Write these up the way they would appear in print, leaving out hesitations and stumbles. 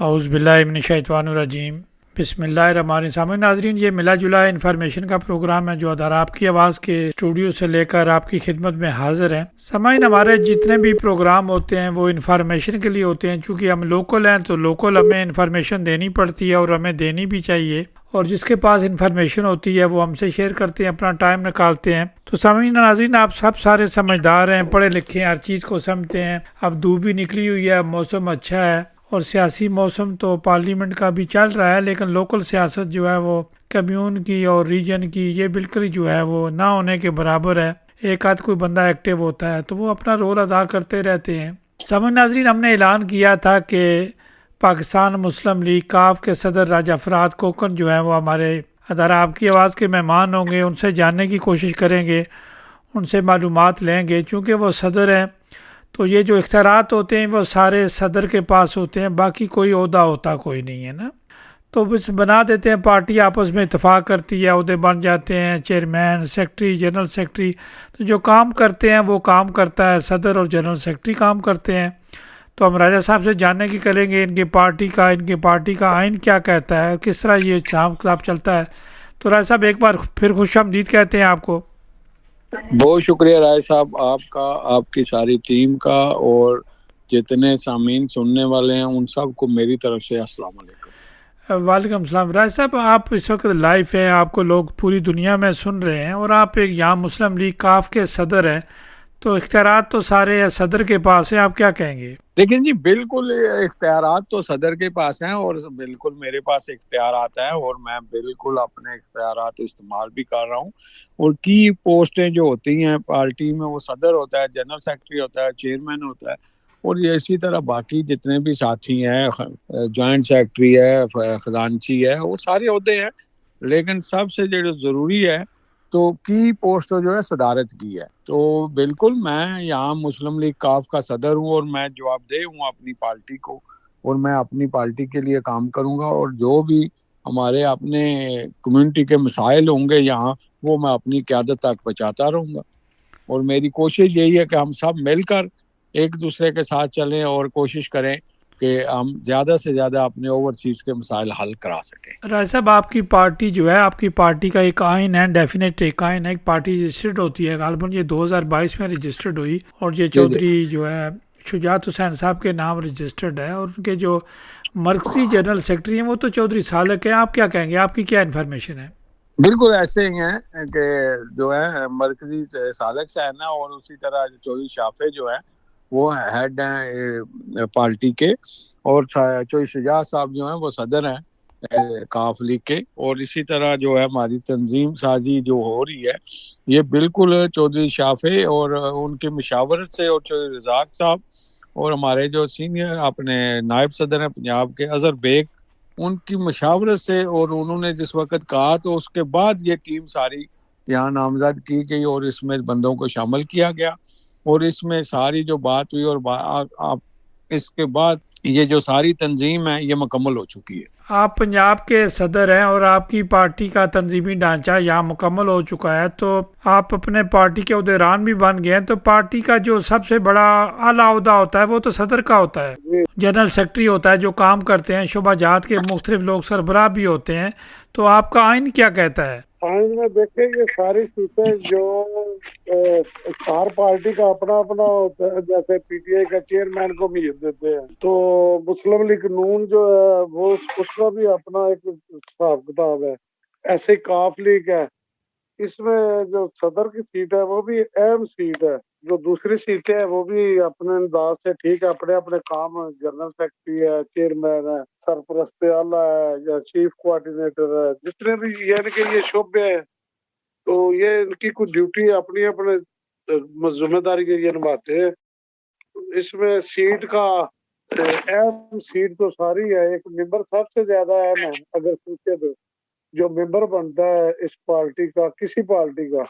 اعوذ باللہ من الشیطان الرجیم، بسم اللہ الرحمن الرحیم۔ سامعین ناظرین، یہ ملا جلا انفارمیشن کا پروگرام ہے جو ادارہ آپ کی آواز کے اسٹوڈیو سے لے کر آپ کی خدمت میں حاضر ہیں۔ سامعین، ہمارے جتنے بھی پروگرام ہوتے ہیں وہ انفارمیشن کے لیے ہوتے ہیں۔ چونکہ ہم لوکل ہیں تو لوکل ہمیں انفارمیشن دینی پڑتی ہے اور ہمیں دینی بھی چاہیے، اور جس کے پاس انفارمیشن ہوتی ہے وہ ہم سے شیئر کرتے ہیں، اپنا ٹائم نکالتے ہیں۔ تو سامعین ناظرین، آپ سب سارے سمجھدار ہیں، پڑھے لکھے ہیں، ہر چیز کو سمجھتے ہیں۔ اب دھوپ بھی نکلی ہوئی ہے، موسم اچھا ہے، اور سیاسی موسم تو پارلیمنٹ کا بھی چل رہا ہے، لیکن لوکل سیاست جو ہے وہ کمیون کی اور ریجن کی یہ بالکل ہی جو ہے وہ نہ ہونے کے برابر ہے۔ ایک آدھ کوئی بندہ ایکٹیو ہوتا ہے تو وہ اپنا رول ادا کرتے رہتے ہیں۔ سامعین ناظرین، ہم نے اعلان کیا تھا کہ پاکستان مسلم لیگ کاف کے صدر راجہ فرات کوکن جو ہے وہ ہمارے ادارہ آپ کی آواز کے مہمان ہوں گے۔ ان سے جاننے کی کوشش کریں گے، ان سے معلومات لیں گے، چونکہ وہ صدر ہیں تو یہ جو اختیارات ہوتے ہیں وہ سارے صدر کے پاس ہوتے ہیں، باقی کوئی عہدہ ہوتا کوئی نہیں ہے نا۔ تو بس بنا دیتے ہیں، پارٹی آپس میں اتفاق کرتی ہے، عہدے بن جاتے ہیں، چیئرمین، سیکرٹری، جنرل سیکرٹری۔ تو جو کام کرتے ہیں وہ کام کرتا ہے صدر اور جنرل سیکرٹری کام کرتے ہیں۔ تو ہم راجہ صاحب سے جاننے کی کریں گے ان کی پارٹی کا آئین کیا کہتا ہے، کس طرح یہ حساب کتاب چلتا ہے۔ تو راجہ صاحب ایک بار پھر خوش آمدید کہتے ہیں آپ کو۔ بہت شکریہ رائے صاحب، آپ کا، آپ کی ساری ٹیم کا، اور جتنے سامعین سننے والے ہیں ان سب کو میری طرف سے السلام علیکم۔ وعلیکم السلام۔ راج صاحب، آپ اس وقت لائیو ہیں، آپ کو لوگ پوری دنیا میں سن رہے ہیں، اور آپ ایک یہاں مسلم لیگ کاف کے صدر ہیں، تو اختیارات تو سارے صدر کے پاس ہیں، آپ کیا کہیں گے؟ لیکن جی بالکل اختیارات تو صدر کے پاس ہیں، اور بالکل میرے پاس اختیارات ہیں، اور میں بالکل اپنے اختیارات استعمال بھی کر رہا ہوں۔ اور کی پوسٹیں جو ہوتی ہیں پارٹی میں، وہ صدر ہوتا ہے، جنرل سیکرٹری ہوتا ہے، چیئرمین ہوتا ہے، اور یہ اسی طرح باقی جتنے بھی ساتھی ہیں، جوائنٹ سیکرٹری ہے، خزانچی ہے، وہ سارے عہدے ہیں۔ لیکن سب سے جو ضروری ہے تو کی پوسٹ جو ہے صدارت کی ہے۔ تو بالکل میں یہاں مسلم لیگ کاف کا صدر ہوں، اور میں جواب دہ ہوں اپنی پارٹی کو، اور میں اپنی پارٹی کے لیے کام کروں گا، اور جو بھی ہمارے اپنے کمیونٹی کے مسائل ہوں گے یہاں، وہ میں اپنی قیادت تک پہنچاتا رہوں گا۔ اور میری کوشش یہی ہے کہ ہم سب مل کر ایک دوسرے کے ساتھ چلیں اور کوشش کریں کہ ہم زیادہ سے زیادہ اپنے اوورسیز کے مسائل حل کرا سکیں۔ راج صاحب، آپ کی پارٹی جو ہے، آپ کی پارٹی کا ایک آئین ہے، ڈیفینیٹ ایک آئین ہے، ایک پارٹی رجسٹرڈ ہوتی ہے، غالباً یہ 2022 میں رجسٹرڈ ہوئی، اور یہ چودھری جو ہے شجاعت حسین صاحب کے نام رجسٹرڈ ہے، اور ان کے جو مرکزی جنرل سیکرٹری ہیں وہ تو چودھری سالک ہیں۔ آپ کیا کہیں گے، آپ کی کیا انفارمیشن ہے؟ بالکل ایسے ہی ہیں کہ جو ہے مرکزی سالک سے ہے نا، اور اسی طرح چودھری شافع جو ہے وہ ہیڈ ہیں پارٹی کے، اور چودھری شجاعت صاحب جو ہیں وہ صدر ہیں کاف لیگ کے۔ اور اسی طرح جو ہے ہماری تنظیم سازی جو ہو رہی ہے، یہ بالکل چودھری شافع اور ان کی مشاورت سے، اور چودھری رزاق صاحب اور ہمارے جو سینئر اپنے نائب صدر ہیں پنجاب کے اظہر بیگ، ان کی مشاورت سے، اور انہوں نے جس وقت کہا تو اس کے بعد یہ ٹیم ساری یہاں نامزد کی گئی، اور اس میں بندوں کو شامل کیا گیا، اور اس میں ساری جو بات ہوئی، اور اس کے بعد یہ جو ساری تنظیم ہے یہ مکمل ہو چکی ہے۔ آپ پنجاب کے صدر ہیں اور آپ کی پارٹی کا تنظیمی ڈھانچہ یہاں مکمل ہو چکا ہے، تو آپ اپنے پارٹی کے عہدیداران بھی بن گئے ہیں، تو پارٹی کا جو سب سے بڑا اعلیٰ عہدہ ہوتا ہے وہ تو صدر کا ہوتا ہے، جنرل سیکرٹری ہوتا ہے جو کام کرتے ہیں، شعبہ جات کے مختلف لوگ سربراہ بھی ہوتے ہیں۔ تو آپ کا آئین کیا کہتا ہے؟ آئین میں دیکھیں یہ ساری چیزیں جو ہر پارٹی کا اپنا اپنا ہوتا ہے، جیسے پی ٹی آئی کا چیئرمین کو میت دیتے ہیں، تو مسلم لیگ نون جو ہے وہ اس کا بھی اپنا ایک حساب کتاب ہے، ایسے کاف لیگ ہے، اس میں جو صدر کی سیٹ ہے وہ بھی اہم سیٹ ہے، جو دوسری سیٹیں ہیں وہ بھی اپنے انداز سے ٹھیک ہے، اپنے اپنے کام، جنرل سیکرٹری ہے، چیئرمین ہے، سرپرست اعلیٰ ہے یا چیف کوآرڈینیٹر ہے، جتنے بھی یعنی کہ یہ شعبے ہیں، تو یہ ان کی کچھ ڈیوٹی اپنی اپنے ذمہ داری کے لیے نبھاتے ہیں۔ اس میں سیٹ کا اہم سیٹ تو ساری ہے، ایک ممبر سب سے زیادہ اہم ہے، اگر سوچے تو جو ممبر بنتا ہے اس پارٹی کا، کسی پارٹی کا،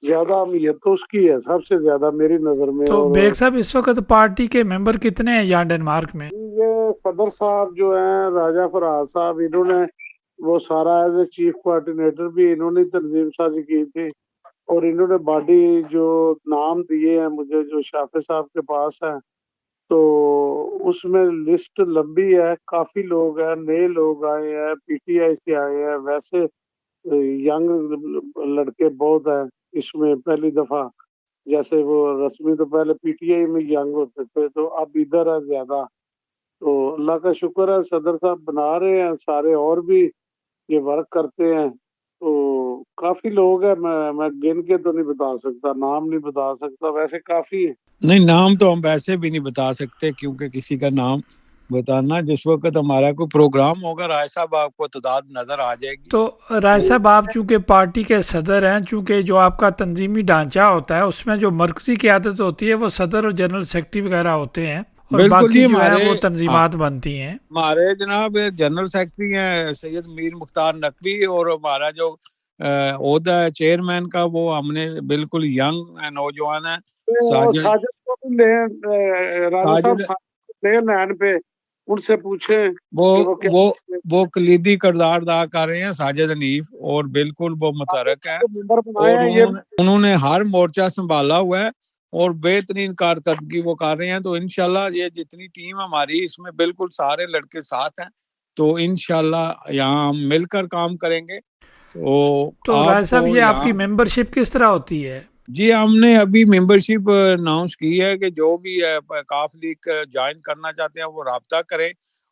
زیادہ اہمیت تو اس کی ہے سب سے زیادہ میری نظر میں۔ تو اور بیگ صاحب، اس وقت پارٹی کے ممبر کتنے ہیں یہاں ڈنمارک میں؟ یہ صدر صاحب جو ہیں راجہ فراز صاحب، انہوں نے وہ سارا ایز اے چیف کوآرڈینیٹر بھی انہوں نے تنظیم سازی کی تھی، اور انہوں نے باڈی جو نام دیے ہیں مجھے جو شافع صاحب کے پاس ہے، تو اس میں لسٹ لمبی ہے، کافی لوگ ہیں، نئے لوگ آئے ہیں، پی ٹی آئی سے آئے ہیں، ویسے ینگ لڑکے بہت ہیں اس میں پہلی دفعہ، جیسے وہ رسمی تو پہلے پی ٹی آئی میں ینگ ہوتے تھے، تو اب ادھر ہے زیادہ. تو اللہ کا شکر ہے، صدر صاحب بنا رہے ہیں، سارے اور بھی یہ ورک کرتے ہیں. تو کافی لوگ ہیں، میں گن کے تو نہیں بتا سکتا، نام نہیں بتا سکتا، ویسے کافی ہیں. نہیں، نام تو ہم ویسے بھی نہیں بتا سکتے کیونکہ کسی کا نام بتانا، جس وقت ہمارا کوئی پروگرام ہوگا رائے صاحب آپ کو تعداد نظر آ جائے گی. تو رائے صاحب آپ چونکہ پارٹی کے صدر ہیں، چونکہ جو آپ کا تنظیمی ڈھانچہ ہوتا ہے اس میں جو مرکزی قیادت ہوتی ہے وہ صدر اور جنرل سیکرٹری وغیرہ ہوتے ہیں، اور بالکل باقی جی، جو ہے ہمارے وہ تنظیمات بنتی ہیں. ہمارے جناب جنرل سیکرٹری ہیں سید میر مختار نقوی، اور ہمارا جو عہدہ ہے چیئرمین کا وہ ہم نے بالکل ینگ نوجوان ہے ساجد. ساجد کو بھی لیں، راجا صاحب لیں لائن پہ، ان سے پوچھیں کہ وہ کیا وہ کلیدی کردار ادا کر رہے ہیں ساجد حنیف، اور بالکل وہ متحرک ہیں، ممبر بنائے اور ہیں. یہ انہوں نے ہر مورچہ سنبھالا ہوا ہے اور بہترین کارکردگی وہ کر رہے ہیں. تو انشاءاللہ یہ جتنی ٹیم ہماری اس میں بالکل سارے لڑکے ساتھ ہیں، تو انشاءاللہ یہاں ہم مل کر کام کریں گے. تو آپ رائے صاحب کو یہ آپ یہاں کی ممبرشپ کس طرح ہوتی ہے؟ جی ہم نے ابھی ممبرشپ اناؤنس کی ہے کہ جو بھی کاف لیگ جوائن کرنا چاہتے ہیں وہ رابطہ کریں،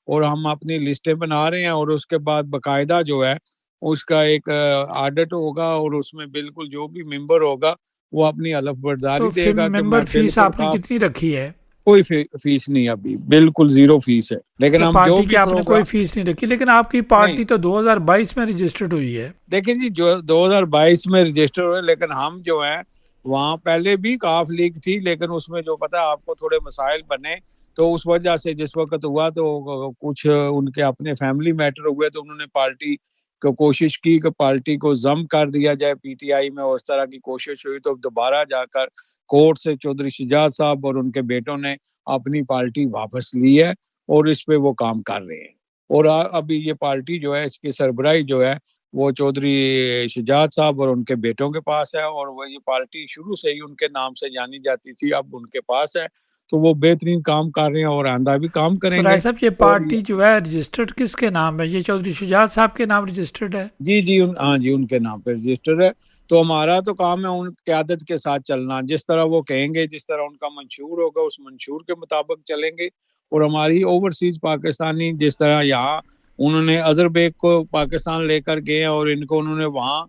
اور ہم اپنی لسٹیں بنا رہے ہیں، اور اس کے بعد باقاعدہ جو ہے اس کا ایک آڈٹ ہوگا، اور اس میں بالکل جو بھی ممبر ہوگا وہ اپنی حلف برداری تو دے گا کہ میں ممبر فیس بالکل آپ نے کتنی رکھی ہے؟ کوئی فیس نہیں، ابھی بالکل زیرو فیس ہے، لیکن اچھا، ہم جو پارٹی بھی کی آپ نے کوئی پروگرام فیس نہیں رکھی، لیکن آپ کی نہیں. پارٹی تو 2022 میں رجسٹرڈ ہوئی ہے. دیکھیں جی، جو 2022 میں رجسٹر ہوئے، لیکن ہم جو ہیں وہاں پہلے بھی کاف لیگ تھی، لیکن اس میں جو پتا آپ کو تھوڑے مسائل بنے، تو اس وجہ سے جس وقت ہوا تو کچھ ان کے اپنے فیملی میٹر ہوئے، تو انہوں نے پارٹی کو کوشش کی کہ پارٹی کو ضم کر دیا جائے پی ٹی آئی میں، اور اس طرح کی کوشش ہوئی، تو دوبارہ جا کر کورٹ سے چودھری شجاعت صاحب اور ان کے بیٹوں نے اپنی پارٹی واپس لی ہے، اور اس پہ وہ کام کر رہے ہیں. اور ابھی یہ پارٹی جو ہے اس کی سربراہی جو ہے وہ چودھری شجاعت صاحب اور ان کے بیٹوں کے پاس ہے، اور وہ یہ پارٹی شروع سے ہی ان کے نام سے جانی جاتی تھی، اب ان کے پاس ہے، تو وہ بہترین کام کر رہے ہیں اور آئندہ بھی کام کریں تو گے. رائے صاحب یہ اور پارٹی جو ہے رجسٹرڈ کس کے نام ہے؟ یہ چودھری شجاعت صاحب کے نام رجسٹرڈ ہے؟ جی ہاں جی، ان کے نام پہ رجسٹر ہے. تو ہمارا تو کام ہے ان قیادت کے ساتھ چلنا، جس طرح وہ کہیں گے، جس طرح ان کا منشور ہوگا اس منشور کے مطابق چلیں گے. اور ہماری اوورسیز پاکستانی جس طرح یہاں انہوں نے اظہر بیگ کو پاکستان لے کر گئے اور ان کو انہوں نے وہاں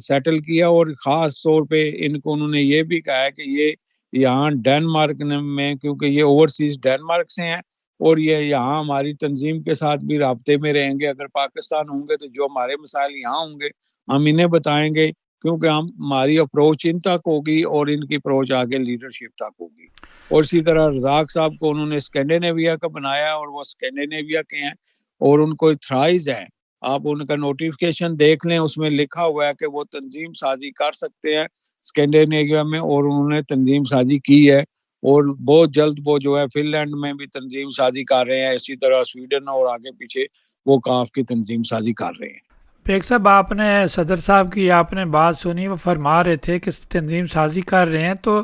سیٹل کیا، اور خاص طور پہ ان کو انہوں نے یہ بھی کہا ہے کہ یہ یہاں ڈینمارک میں، کیونکہ یہ اوورسیز ڈینمارک سے ہیں، اور یہ یہاں ہماری تنظیم کے ساتھ بھی رابطے میں رہیں گے. اگر پاکستان ہوں گے تو جو ہمارے مسائل یہاں ہوں گے ہم انہیں بتائیں گے، کیونکہ ہماری اپروچ ان تک ہوگی اور ان کی اپروچ آگے لیڈرشپ تک ہوگی. اور اسی طرح رزاق صاحب کو انہوں نے اسکینڈینیویا کا بنایا، اور وہ اسکینڈینیویا کے ہیں، اور ان کو تھرائز ہے. آپ ان کا نوٹیفکیشن دیکھ لیں، اس میں لکھا ہوا ہے کہ وہ تنظیم سازی کر سکتے ہیں اسکینڈینیویا میں، اور انہوں نے تنظیم سازی کی ہے، اور بہت جلد وہ جو ہے فن لینڈ میں بھی تنظیم سازی کر رہے ہیں، اسی طرح سویڈن اور آگے پیچھے وہ کاف کی تنظیم سازی کر رہے ہیں. بیگ صاحب آپ نے صدر صاحب کی آپ نے بات سنی، وہ فرما رہے تھے کہ تنظیم سازی کر رہے ہیں، تو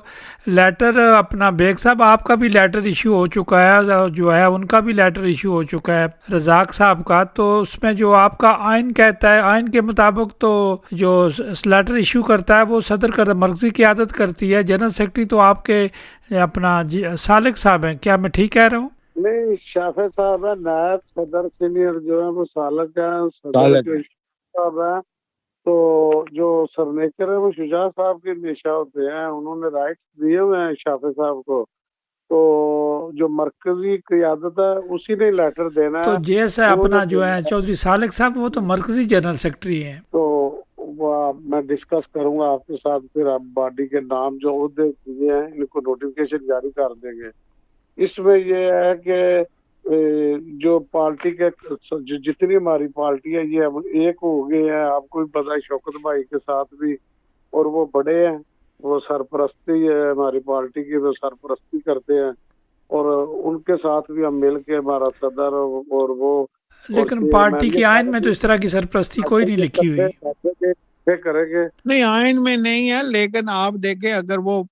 لیٹر اپنا بیگ صاحب آپ کا بھی لیٹر ایشو ہو چکا ہے، جو ہے ان کا بھی لیٹر ایشو ہو چکا ہے رزاق صاحب کا، تو اس میں جو آپ کا آئین کہتا ہے، آئین کے مطابق تو جو لیٹر ایشو کرتا ہے وہ صدر کرتا ہے، مرکزی قیادت کرتی ہے، جنرل سیکرٹری تو آپ کے اپنا سالک صاحب ہیں. کیا میں ٹھیک کہہ رہا ہوں؟ نہیں، شافع صاحب ہے، نائب صدر سینئر جو ہے وہ سالک ہے، صدر سالک جو ہے. صاحب ہے، تو جو سرنیکر ہے وہ شجاع صاحب کے نشا ہوتے ہیں، انہوں نے رائٹس دیے ہوئے ہیں شافع صاحب کو، تو جو مرکزی قیادت ہے اسی نے لیٹر دینا تو ہے. جیسے اپنا جو ہے چودھری سالک صاحب وہ تو مرکزی جنرل سیکرٹری ہیں. تو وہ میں ڈسکس کروں گا آپ کے ساتھ، پھر آپ باڈی کے نام جو عہدے دیے ہیں ان کو نوٹیفکیشن جاری کر دیں گے. اس میں یہ ہے کہ جو پارٹی کے جتنی ہماری پارٹی ہے یہ اب ایک ہو گئے ہیں، آپ کو بھی پتا ہے شوکت بھائی کے ساتھ بھی، اور وہ بڑے ہیں، وہ سرپرستی ہے ہماری پارٹی کی، وہ سرپرستی کرتے ہیں، اور ان کے ساتھ بھی ہم مل کے ہمارا صدر اور وہ اور لیکن پارٹی کی آئین میں تو اس طرح کی سرپرستی کوئی نہیں لکھی ہوئی. کریں گے. نہیں آئین میں نہیں ہے، لیکن آپ دیکھیں اگر وہ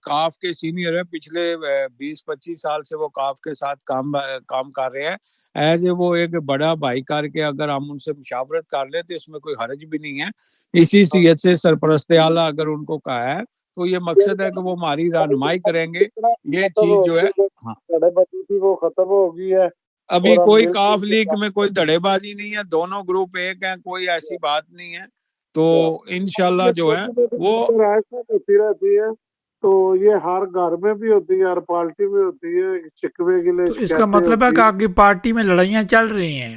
کاف کے سینئر ہے، پچھلے 20-25 سال سے وہ کاف کے ساتھ کام کر رہے ہیں، ایز اے وہ ایک بڑا بھائی کر کے اگر ہم ان سے مشاورت کر لیں تو اس میں کوئی حرج بھی نہیں ہے. اسی صیت سے سرپرست اعلیٰ اگر ان کو کہا ہے تو یہ مقصد ہے کہ وہ ہماری رہنمائی کریں گے. یہ چیز جو ہے ہاں دھڑے بازی تھی وہ ختم ہو گئی ہے. ابھی اور ہم کوئی مل کاف جل لیگ کے میں کوئی دھڑے بازی نہیں ہے، دونوں گروپ ایک ہیں، کوئی ایسی بات نہیں ہے. تو انشاءاللہ جو ہے وہ ہوتی رہتی ہے، تو یہ ہر گھر میں بھی ہوتی ہے، ہر پارٹی میں ہوتی ہے. شکوے گلے تو اس کا شکایتیں مطلب ہے ہوتی کہ آپ کی پارٹی میں لڑائیاں چل رہی ہیں؟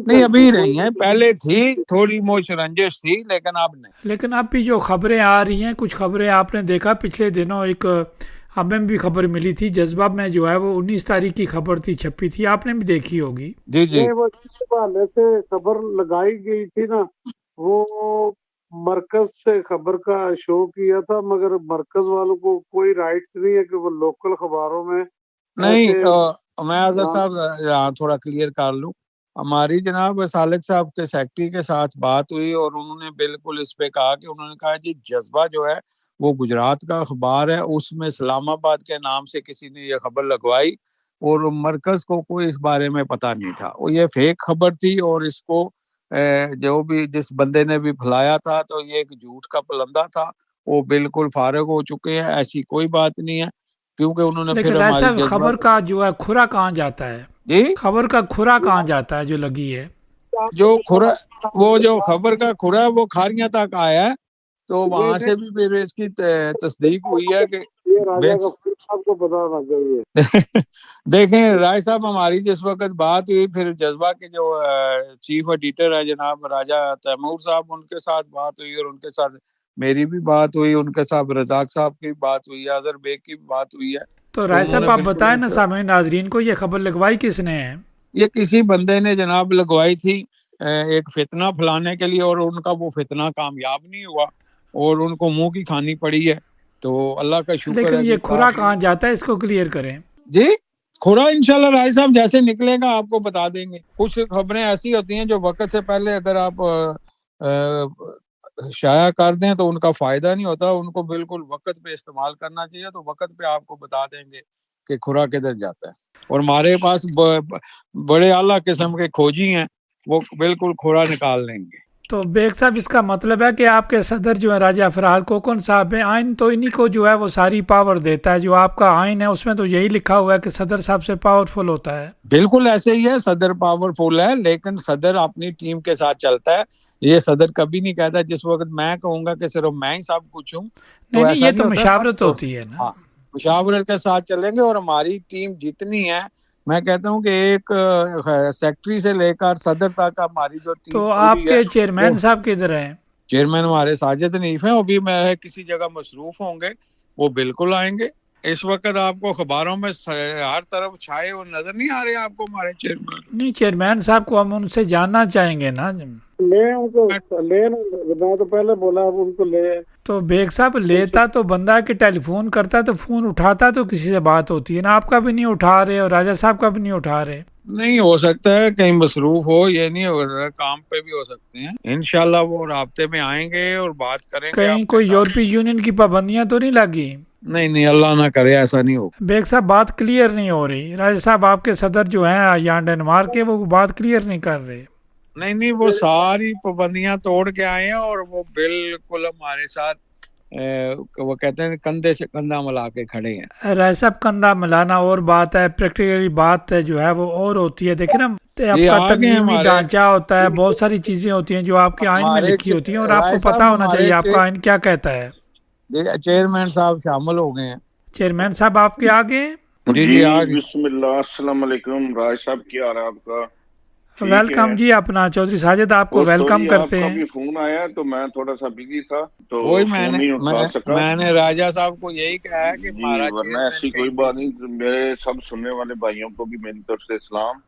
نہیں ابھی نہیں ہے، پہلے تھی تھوڑی موش رنجش تھی لیکن اب نہیں. لیکن اب بھی جو خبریں آ رہی ہیں، کچھ خبریں آپ نے دیکھا پچھلے دنوں ایک ہمیں بھی خبر ملی تھی، جذبہ میں جو ہے وہ 19 تاریخ کی خبر تھی، چھپی تھی، آپ نے بھی دیکھی ہوگی. جی جی وہ اس حوالے سے خبر لگائی گئی تھی نا، وہ مرکز سے خبر کا شو کیا تھا، مگر مرکز والوں کو کوئی رائٹس نہیں ہے کہ وہ لوکل خبروں میں نہیں. ایسے میں اظہر صاحب یہاں تھوڑا کلیئر کر لوں. ہماری جناب سالک صاحب کے سیکٹری کے ساتھ بات ہوئی اور انہوں نے بالکل اس پہ کہا کہ انہوں نے کہا جی جذبہ جو ہے وہ گجرات کا اخبار ہے، اس میں اسلام آباد کے نام سے کسی نے یہ خبر لگوائی اور مرکز کو کوئی اس بارے میں پتہ نہیں تھا. وہ یہ فیک خبر تھی اور اس کو جو بھی جس بندے نے بھی پھیلایا تھا تو یہ ایک جھوٹ کا پلندہ تھا. وہ بالکل فارغ ہو چکے ہیں، ایسی کوئی بات نہیں ہے، کیونکہ انہوں نے لیکن پھر رائے ہماری صاحب جذبہ خبر کا جو ہے کھرا کہاں جاتا ہے؟ جی خبر کا کھرا کہاں جاتا ہے جو لگی ہے؟ جو کھرا وہ جو خبر کا کھرا ہے وہ کھاریاں تک آیا ہے، تو وہاں سے بھی پھر اس کی تصدیق ہوئی ہے کہ یہ راجہ غفور صاحب کو پتا ہونا چاہیے. دیکھیں رائے صاحب ہماری جس وقت بات ہوئی پھر جذبہ کے جو چیف ایڈیٹر ہے جناب راجہ تیمور صاحب، ان کے ساتھ بات ہوئی اور ان کے ساتھ میری بھی بات ہوئی، ان کے ساتھ رزاق صاحب کی بات ہوئی ہے، اظہر بیگ کی بھی بات ہوئی ہے. تو رائے انہوں صاحب نے آپ بالکل بتائیں نا سامعین ناظرین کو، یہ خبر لگوائی کس نے ہے؟ یہ کسی بندے نے جناب لگوائی تھی ایک فتنہ پھیلانے کے لیے، اور ان کا وہ فتنہ کامیاب نہیں ہوا اور ان کو منہ کی کھانی پڑی ہے. تو اللہ کا شکر لیکن ہے یہ کہ کھرا کہاں جاتا ہے، اس کو کلیئر کریں. جی کھرا انشاءاللہ رائے صاحب جیسے نکلے گا آپ کو بتا دیں گے. کچھ خبریں ایسی ہوتی ہیں جو وقت سے پہلے اگر آپ شائع کر دیں تو ان کا فائدہ نہیں ہوتا، ان کو بالکل وقت پہ استعمال کرنا چاہیے. تو وقت پہ آپ کو بتا دیں گے کہ کھرا کدھر جاتا ہے. اور ہمارے پاس بڑے اعلیٰ قسم کے کھوجی ہیں، وہ بالکل کھرا نکال لیں گے. تو بیگ صاحب اس کا مطلب ہے کہ آپ کے صدر جو ہے راجہ افراد کوکن صاحب ہیں، آئین تو انہی کو جو ہے وہ ساری پاور دیتا ہے. جو آپ کا آئین ہے اس میں تو یہی لکھا ہوا ہے کہ صدر صاحب سے پاورفل ہوتا ہے. بالکل ایسے ہی ہے، صدر پاورفل ہے، لیکن صدر اپنی ٹیم کے ساتھ چلتا ہے. یہ صدر کبھی نہیں کہتا جس وقت میں کہوں گا کہ صرف میں ہی سب کچھ ہوں تو نہیں ایسا یہ نہیں تو ہوتا. مشاورت ہوتی ہے نا. ہاں مشاورت کے ساتھ چلیں گے. اور ہماری ٹیم جتنی ہے، میں کہتا ہوں کہ ایک سیکٹری سے لے کر صدر تک ہماری جو ٹیم تو آپ پوری ہے. کے چیئرمین صاحب کدھر ہیں؟ چیئرمین ہمارے ساجد حنیف ہیں، وہ بھی میں کسی جگہ مصروف ہوں گے، وہ بالکل آئیں گے. اس وقت آپ کو خبروں میں ہر طرف چھائے وہ نظر نہیں آ رہے آپ کو ہمارے چیئرمین؟ نہیں چیئرمین صاحب کو ہم ان سے جاننا چاہیں گے نا. لے ان کو لے، میں تو پہلے بولا اب ان کو لے. تو بیگ صاحب لیتا تو بندہ کہ ٹیلی فون کرتا تو فون اٹھاتا تو کسی سے بات ہوتی ہے نا. آپ کا بھی نہیں اٹھا رہے اور راجہ صاحب کا بھی نہیں اٹھا رہے. نہیں ہو سکتا ہے کہیں مصروف ہو، یہ نہیں ہو رہا، کام پہ بھی ہو سکتے ہیں. انشاءاللہ وہ رابطے میں آئیں گے اور بات کریں گے. کہیں کوئی یورپی یونین کی پابندیاں تو نہیں لگی؟ نہیں اللہ نہ کرے ایسا نہیں ہو. بیگ صاحب بات کلیئر نہیں ہو رہی. راجہ صاحب آپ کے صدر جو ہیں یا ڈنمارک کے، وہ بات کلیئر نہیں کر رہے. نہیں وہ ساری پابندیاں توڑ کے آئے ہیں اور وہ بالکل ہمارے ساتھ وہ کہتے ہیں کندھے سے کندھا ملا کے کھڑے ہیں. رائے صاحب کندھا ملانا اور بات ہے، پریکٹیکلی بات جو ہے وہ اور ہوتی ہے. دیکھیں نا آپ کا تنظیمی ڈھانچہ ہوتا ہے، بہت ساری چیزیں ہوتی ہیں جو آپ کے آئین میں لکھی ہوتی ہیں اور آپ کو پتہ ہونا چاہیے آپ کا آئین کیا کہتا ہے. چیئرمین صاحب شامل ہو گئے ہیں. چیئرمین صاحب آپ کے آگے ہیں. جی آگے. بسم اللہ، السلام علیکم. راج صاحب کیا حال ہے آپ کا؟ ویلکم جی. اپنا چودھری ساجد آپ کو ویلکم کرتے ہیں. آپ کا بھی فون آیا تو میں تھوڑا سا بزی تھا تو وہی فون نہیں اٹھا سکا. میں نے راجہ صاحب کو یہی کہا ہے کہ جی ورنہ ایسی کوئی بات نہیں. میرے سب سننے والے بھائیوں کو بھی میری طرف سے سلام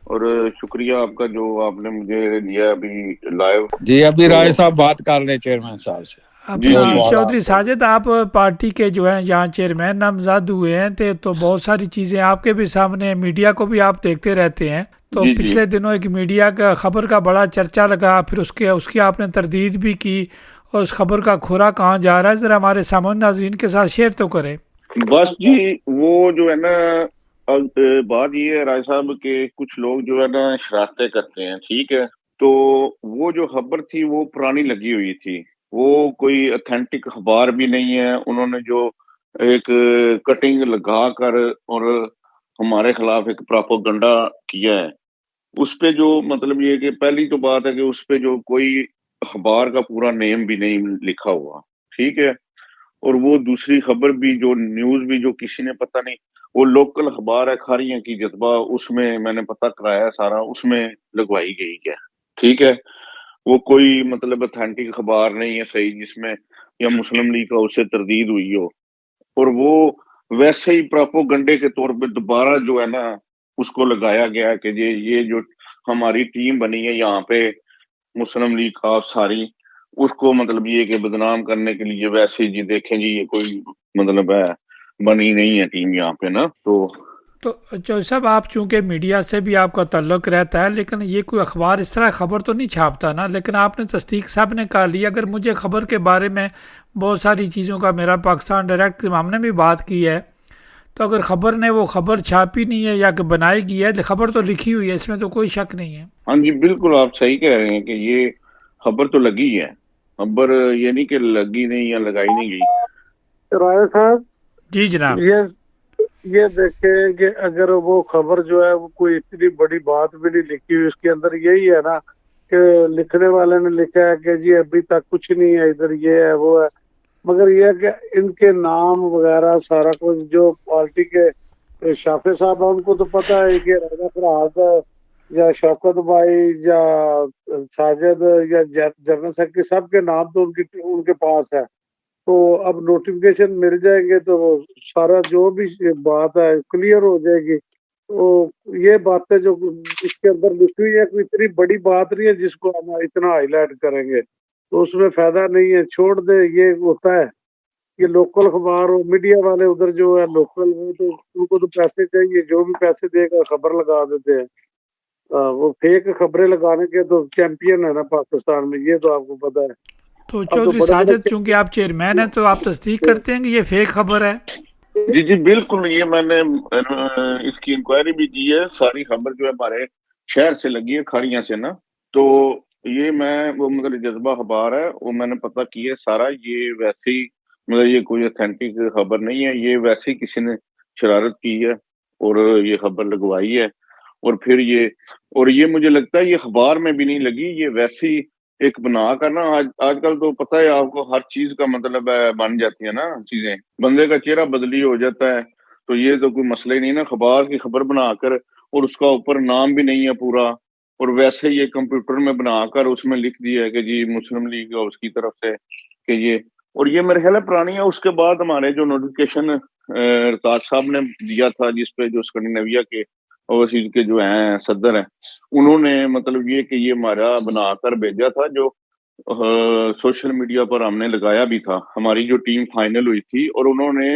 اور شکریہ آپ کا جو آپ نے مجھے لیا ابھی لائیو. جی ابھی راج صاحب بات کر رہے چیئرمین صاحب سے. اپنا چودھری ساجد آپ پارٹی کے جو ہیں یہاں چیئرمین نامزد ہوئے ہیں تو بہت ساری چیزیں آپ کے بھی سامنے، میڈیا کو بھی آپ دیکھتے رہتے ہیں. تو پچھلے دنوں ایک میڈیا کا خبر کا بڑا چرچا لگا، پھر اس کی آپ نے تردید بھی کی اور اس خبر کا کھورا کہاں جا رہا ہے، ذرا ہمارے سامعین ناظرین کے ساتھ شیئر تو کریں۔ بس جی وہ جو ہے نا بات یہ ہے راج صاحب کہ کچھ لوگ جو ہے نا شرارتیں کرتے ہیں، ٹھیک ہے، تو وہ جو خبر تھی وہ پرانی لگی ہوئی تھی، وہ کوئی اتھینٹک اخبار بھی نہیں ہے، انہوں نے جو ایک کٹنگ لگا کر اور ہمارے خلاف ایک پراپوگنڈا کیا ہے، اس پہ جو مطلب یہ کہ پہلی تو بات ہے کہ اس پہ جو کوئی اخبار کا پورا نیم بھی نہیں لکھا ہوا، ٹھیک ہے، اور وہ دوسری خبر بھی جو نیوز بھی جو کسی نے پتہ نہیں، وہ لوکل اخبار ہے کھاریاں کی جذبہ، اس میں نے پتہ کرایا سارا، اس میں لگوائی گئی ہے، ٹھیک ہے، وہ کوئی مطلب اتھینٹک اخبار نہیں ہے صحیح جس میں یا مسلم لیگ کا اسے تردید ہوئی ہو، اور وہ ویسے ہی پراپوگنڈے کے طور پہ دوبارہ جو ہے نا اس کو لگایا گیا کہ یہ جو ہماری ٹیم بنی ہے یہاں پہ مسلم لیگ کا ساری، اس کو مطلب یہ کہ بدنام کرنے کے لیے ویسے جی دیکھیں جی یہ کوئی مطلب ہے بنی نہیں ہے ٹیم یہاں پہ نا۔ تو جو صاحب آپ چونکہ میڈیا سے بھی آپ کا تعلق رہتا ہے، لیکن یہ کوئی اخبار اس طرح خبر تو نہیں چھاپتا نا، لیکن آپ نے تصدیق صاحب نے کہا لی، اگر مجھے خبر کے بارے میں بہت ساری چیزوں کا میرا پاکستان ڈائریکٹ ہم نے بھی بات کی ہے، تو اگر خبر نے وہ خبر چھاپی نہیں ہے یا کہ بنائی گئی ہے، خبر تو لکھی ہوئی ہے، اس میں تو کوئی شک نہیں ہے۔ ہاں جی بالکل آپ صحیح کہہ رہے ہیں کہ یہ خبر تو لگی ہے، خبر یہ نہیں کہ لگی نہیں یا لگائی نہیں گئی۔ رائے صاحب جی جناب، یہ دیکھیں کہ اگر وہ خبر جو ہے وہ کوئی اتنی بڑی بات بھی نہیں لکھی ہوئی، اس کے اندر یہی ہے نا کہ لکھنے والے نے لکھا ہے کہ جی ابھی تک کچھ نہیں ہے ادھر، یہ ہے وہ ہے، مگر یہ ہے کہ ان کے نام وغیرہ سارا کچھ جو پارٹی کے شافع صاحب ہیں ان کو تو پتہ ہے کہ راجہ فرہاد یا شوکت بھائی یا ساجد یا جنرل سیکرٹری سب کے نام تو ان کے پاس ہے، تو اب نوٹیفیکیشن مل جائیں گے تو سارا جو بھی بات ہے کلیئر ہو جائے گی۔ تو یہ باتیں جو اس کے اندر لکھی ہوئی ہے کوئی اتنی بڑی بات نہیں ہے جس کو ہم اتنا ہائی لائٹ کریں گے، تو اس میں فائدہ نہیں ہے، چھوڑ دے۔ یہ ہوتا ہے یہ لوکل اخبار اور میڈیا والے ادھر جو ہے لوکل، وہ تو ان کو تو پیسے چاہیے، جو بھی پیسے دے گا خبر لگا دیتے ہیں، وہ فیک خبریں لگانے کے تو چیمپئن ہے نا پاکستان میں، یہ تو آپ کو پتہ ہے۔ تو چودھری ساجد چونکہ آپ چیئرمین ہیں تو آپ تصدیق کرتے ہیں کہ یہ فیک خبر ہے؟ جی جی بالکل، یہ میں نے اس کی انکوائری بھی کی ہے، ساری خبر جو ہے ہمارے شہر سے لگی ہے کھاریاں سے نا، تو یہ وہ مطلب جذبہ اخبار ہے، وہ میں نے پتہ کی ہے سارا، یہ ویسے ہی مطلب یہ کوئی اتھینٹک خبر نہیں ہے، یہ ویسے ہی کسی نے شرارت کی ہے اور یہ خبر لگوائی ہے، اور پھر یہ مجھے لگتا ہے یہ اخبار میں بھی نہیں لگی، یہ ویسے ہی ایک بنا کر نا، آج کل تو پتہ ہے آپ کو ہر چیز کا مطلب بن جاتی ہے نا چیزیں، بندے کا چہرہ بدلی ہو جاتا ہے، تو یہ تو کوئی مسئلہ ہی نہیں نا، اخبار کی خبر بنا کر اور اس کا اوپر نام بھی نہیں ہے پورا، اور ویسے یہ کمپیوٹر میں بنا کر اس میں لکھ دیا ہے کہ جی مسلم لیگ اس کی طرف سے کہ یہ، اور یہ میرے خیال ہے پرانی ہے۔ اس کے بعد ہمارے جو نوٹیفیکیشن رتاج صاحب نے دیا تھا، جس پہ جو اسکینڈینیویا کے اوورسیز کے جو ہیں صدر ہیں، انہوں نے مطلب یہ کہ یہ ہمارا بنا کر بھیجا تھا، جو سوشل میڈیا پر ہم نے لگایا بھی تھا، ہماری جو ٹیم فائنل ہوئی تھی، اور انہوں نے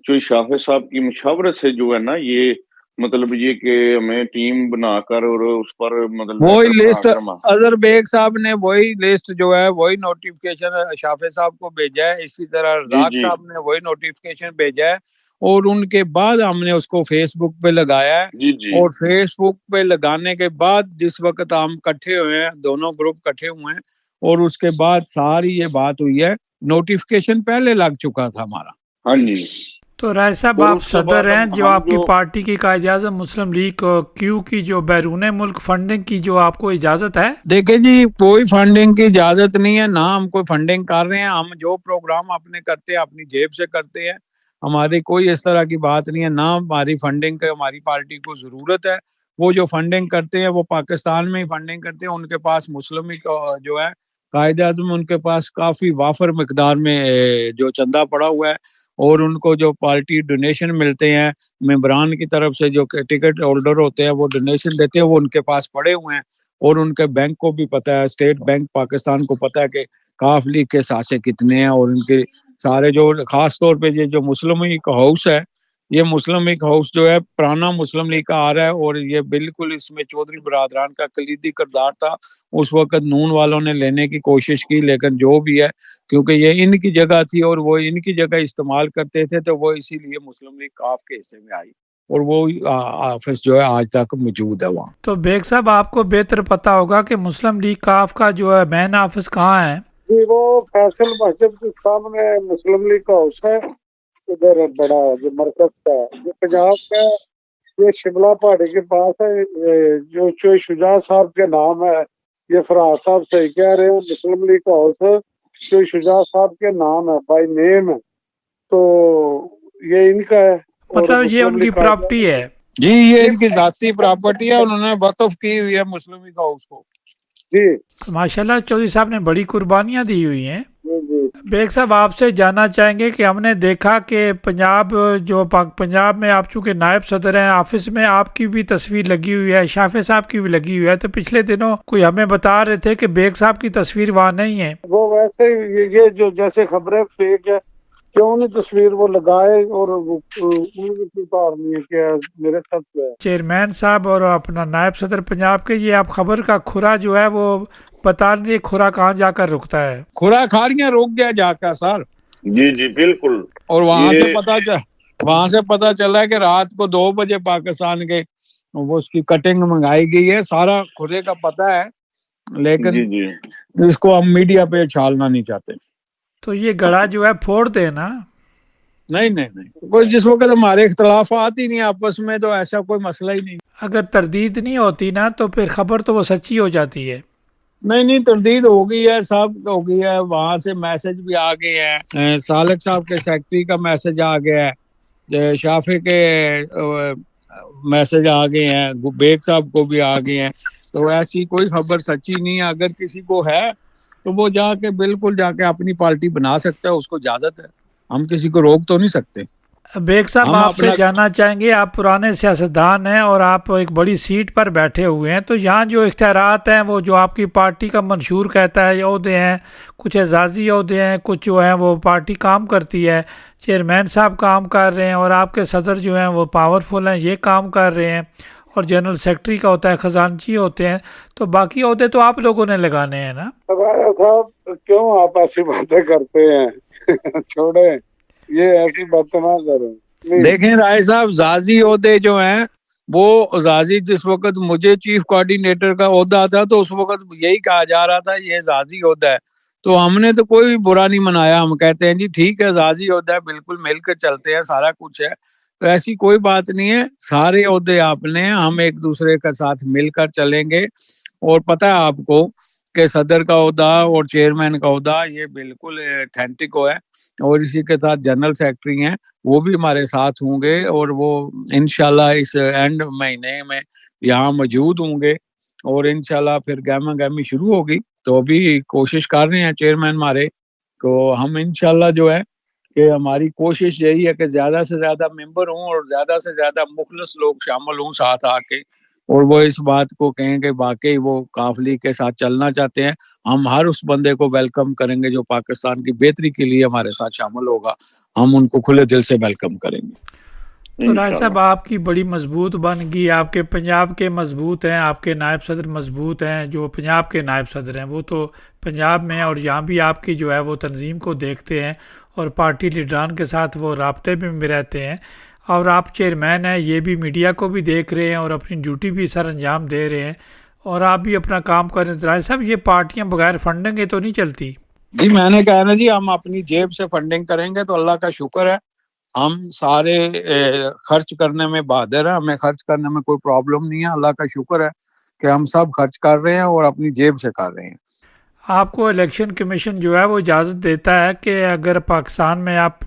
جو شافع صاحب کی مشاورت سے جو ہے نا یہ مطلب یہ کہ ہمیں ٹیم بنا کر اور اس پر مطلب وہی لسٹ اظہر بیگ صاحب نے وہی لسٹ جو ہے وہی نوٹیفیکیشن شافع صاحب کو بھیجا ہے، اسی طرح رزاق صاحب نے وہی نوٹیفیکیشن بھیجا ہے، اور ان کے بعد ہم نے اس کو فیس بک پہ لگایا ہے، اور فیس بک پہ لگانے کے بعد جس وقت ہم کٹھے ہوئے ہیں، دونوں گروپ کٹھے ہوئے ہیں، اور اس کے بعد ساری یہ بات ہوئی ہے، نوٹیفیکیشن پہلے لگ چکا تھا ہمارا۔ ہاں جی، تو رائے صاحب آپ صدر ہیں، جو آپ کی پارٹی کی قائد اعظم مسلم لیگ کیو کی جو بیرون ملک فنڈنگ کی جو آپ کو اجازت ہے؟ دیکھیں جی کوئی فنڈنگ کی اجازت نہیں ہے، نہ ہم کوئی فنڈنگ کر رہے ہیں، ہم جو پروگرام اپنے کرتے ہیں اپنی جیب سے کرتے ہیں، ہماری کوئی اس طرح کی بات نہیں ہے، نہ ہماری فنڈنگ کا ہماری پارٹی کو ضرورت ہے، وہ جو فنڈنگ کرتے ہیں وہ پاکستان میں ہی فنڈنگ کرتے ہیں، ان کے پاس مسلم جو ہے قائد اعظم، ان کے پاس کافی وافر مقدار میں جو چندہ پڑا ہوا ہے، اور ان کو جو پارٹی ڈونیشن ملتے ہیں ممبران کی طرف سے، جو ٹکٹ ہولڈر ہوتے ہیں وہ ڈونیشن دیتے ہیں، وہ ان کے پاس پڑے ہوئے ہیں، اور ان کے بینک کو بھی پتہ ہے، اسٹیٹ بینک پاکستان کو پتہ ہے کہ کاف لیگ کے ساسے کتنے ہیں، اور ان کے سارے جو خاص طور پہ یہ جو مسلم لیگ کا ہاؤس ہے یہ مسلم لیگ ہاؤس جو ہے پرانا مسلم لیگ کا آ رہا ہے، اور یہ بالکل اس میں چودھری برادران کا کلیدی کردار تھا۔ اس وقت نون والوں نے لینے کی کوشش کی، لیکن جو بھی ہے کیونکہ یہ ان کی جگہ تھی اور وہ ان کی جگہ استعمال کرتے تھے، تو وہ اسی لیے مسلم لیگ کاف کے حصے میں آئی، اور وہ آفس جو ہے آج تک موجود ہے وہاں۔ تو بیگ صاحب آپ کو بہتر پتا ہوگا کہ مسلم لیگ کاف کا جو ہے مین آفس کہاں ہے؟ جی وہ فیصل مسجد کے سامنے مسلم لیگ کا ہاؤس ہے، ادھر بڑا جو مرکز کا جو پنجاب کا، یہ شملہ پہاڑی کے پاس ہے، جو شجاع صاحب کے نام ہے، یہ فراز صاحب صحیح کہہ رہے ہیں، مسلم لیگ کا ہاؤس جو شجاع صاحب کے نام ہے، بائی نیم ہے، تو یہ ان کا ہے۔ مطلب یہ ان کی پراپرٹی ہے؟ جی یہ ان کی ذاتی پراپرٹی ہے، انہوں نے وقف کی ہوئی ہے مسلم لیگ ہاؤس کو۔ جی ماشاءاللہ چودھری صاحب نے بڑی قربانیاں دی ہوئی ہیں۔ جی بیگ صاحب آپ سے جاننا چاہیں گے کہ ہم نے دیکھا کہ پنجاب میں آپ چونکہ نائب صدر ہیں، آفس میں آپ کی بھی تصویر لگی ہوئی ہے، شافع صاحب کی بھی لگی ہوئی ہے، تو پچھلے دنوں کوئی ہمیں بتا رہے تھے کہ بیگ صاحب کی تصویر وہاں نہیں ہے۔ وہ ویسے یہ جو جیسے خبریں فیک ہے، کیوں نہیں تصویر وہ لگائے اور اتارنی ہے کہ میرے ساتھ ہے چیئرمین صاحب اور اپنا نائب صدر پنجاب کے، یہ آپ خبر کا کھرا جو ہے وہ بتا نہیں کھرا کہاں جا کر رکتا ہے؟ کھرا کھاریاں روک گیا جا کر سر، جی جی بالکل۔ اور وہاں سے پتا چلا کہ رات کو 2 بجے پاکستان کے وہ اس کی کٹنگ منگائی گئی ہے، سارا کھرے کا پتہ ہے، لیکن جی جی اس کو ہم میڈیا پہ چھالنا نہیں چاہتے۔ تو یہ گڑا جو ہے پھوڑ دے نا؟ نہیں کوئی جس وقت ہمارے اختلافات ہی نہیں آپس میں، تو ایسا کوئی مسئلہ ہی نہیں۔ اگر تردید نہیں ہوتی نا تو پھر خبر تو وہ سچی ہو جاتی ہے۔ نہیں تردید ہو گئی ہے، سب ہو گئی ہے، وہاں سے میسج بھی آ گئے ہیں، سالک صاحب کے سیکٹری کا میسج آ گیا ہے، شافع کے میسج آ گئے ہیں، بیگ صاحب کو بھی آ گئے ہیں، تو ایسی کوئی خبر سچی نہیں ہے۔ اگر کسی کو ہے تو وہ جا کے بالکل جا کے اپنی پارٹی بنا سکتا ہے، اس کو اجازت ہے، ہم کسی کو روک تو نہیں سکتے۔ بیگ صاحب آپ سے جاننا چاہیں گے، آپ پرانے سیاستدان ہیں اور آپ ایک بڑی سیٹ پر بیٹھے ہوئے ہیں، تو یہاں جو اختیارات ہیں وہ جو آپ کی پارٹی کا منشور کہتا ہے، عہدے ہیں، کچھ اعزازی عہدے ہیں، کچھ جو ہیں وہ پارٹی کام کرتی ہے، چیئرمین صاحب کام کر رہے ہیں، اور آپ کے صدر جو ہیں وہ پاورفل ہیں، یہ کام کر رہے ہیں، اور جنرل سیکرٹری کا ہوتا ہے، خزانچی ہوتے ہیں، تو باقی عہدے تو آپ لوگوں نے لگانے ہیں نا؟ صاحب کیوں آپ ایسی باتیں کرتے ہیں؟ چھوڑیں یہ ایسی باتیں نہ کریں۔ دیکھیں رائے صاحب، زازی عہدے جو ہیں وہ زازی، جس وقت مجھے چیف کوارڈینیٹر کا عہدہ تھا تو اس وقت یہی کہا جا رہا تھا یہ زازی عہدہ ہے، تو ہم نے تو کوئی برا نہیں منایا، ہم کہتے ہیں جی ٹھیک ہے زازی عہدہ ہے، بالکل مل کر چلتے ہیں، سارا کچھ ہے، تو ایسی کوئی بات نہیں ہے، سارے عہدے آپ نے، ہم ایک دوسرے کے ساتھ مل کر چلیں گے۔ اور پتہ ہے آپ کو کہ صدر کا عہدہ اور چیئرمین کا عہدہ یہ بالکل اتھینٹک ہے، اور اسی کے ساتھ جنرل سیکرٹری ہیں وہ بھی ہمارے ساتھ ہوں گے، اور وہ انشاءاللہ اس اینڈ مہینے میں یہاں موجود ہوں گے، اور انشاءاللہ پھر گہما گہمی شروع ہوگی، تو ابھی کوشش کر رہے ہیں چیئرمین ہمارے کو، ہم انشاءاللہ جو ہے کہ ہماری کوشش یہی ہے کہ زیادہ سے زیادہ ممبر ہوں اور زیادہ سے زیادہ مخلص لوگ شامل ہوں ساتھ آ کے، اور وہ اس بات کو کہیں کہ واقعی وہ کاف لیگ کے ساتھ چلنا چاہتے ہیں۔ ہم ہر اس بندے کو ویلکم کریں گے جو پاکستان کی بہتری کے لیے ہمارے ساتھ شامل ہوگا، ہم ان کو کھلے دل سے ویلکم کریں گے۔ تو رائے صاحب آپ کی بڑی مضبوط بن گئی، آپ کے پنجاب کے مضبوط ہیں، آپ کے نائب صدر مضبوط ہیں، جو پنجاب کے نائب صدر ہیں وہ تو پنجاب میں، اور یہاں بھی آپ کی جو ہے وہ تنظیم کو دیکھتے ہیں اور پارٹی لیڈران کے ساتھ وہ رابطے میں بھی رہتے ہیں، اور آپ چیئرمین ہیں، یہ بھی میڈیا کو بھی دیکھ رہے ہیں اور اپنی ڈیوٹی بھی سر انجام دے رہے ہیں، اور آپ بھی اپنا کام کریں۔ رائے صاحب یہ پارٹیاں بغیر فنڈنگ کے تو نہیں چلتی؟ جی میں نے کہا نا جی، ہم اپنی جیب سے فنڈنگ کریں گے تو اللہ کا شکر ہے، ہم سارے خرچ کرنے میں بہادر ہیں، ہمیں خرچ کرنے میں کوئی پرابلم نہیں ہے، اللہ کا شکر ہے کہ ہم سب خرچ کر رہے ہیں اور اپنی جیب سے کر رہے ہیں۔ آپ کو الیکشن کمیشن جو ہے وہ اجازت دیتا ہے کہ اگر پاکستان میں آپ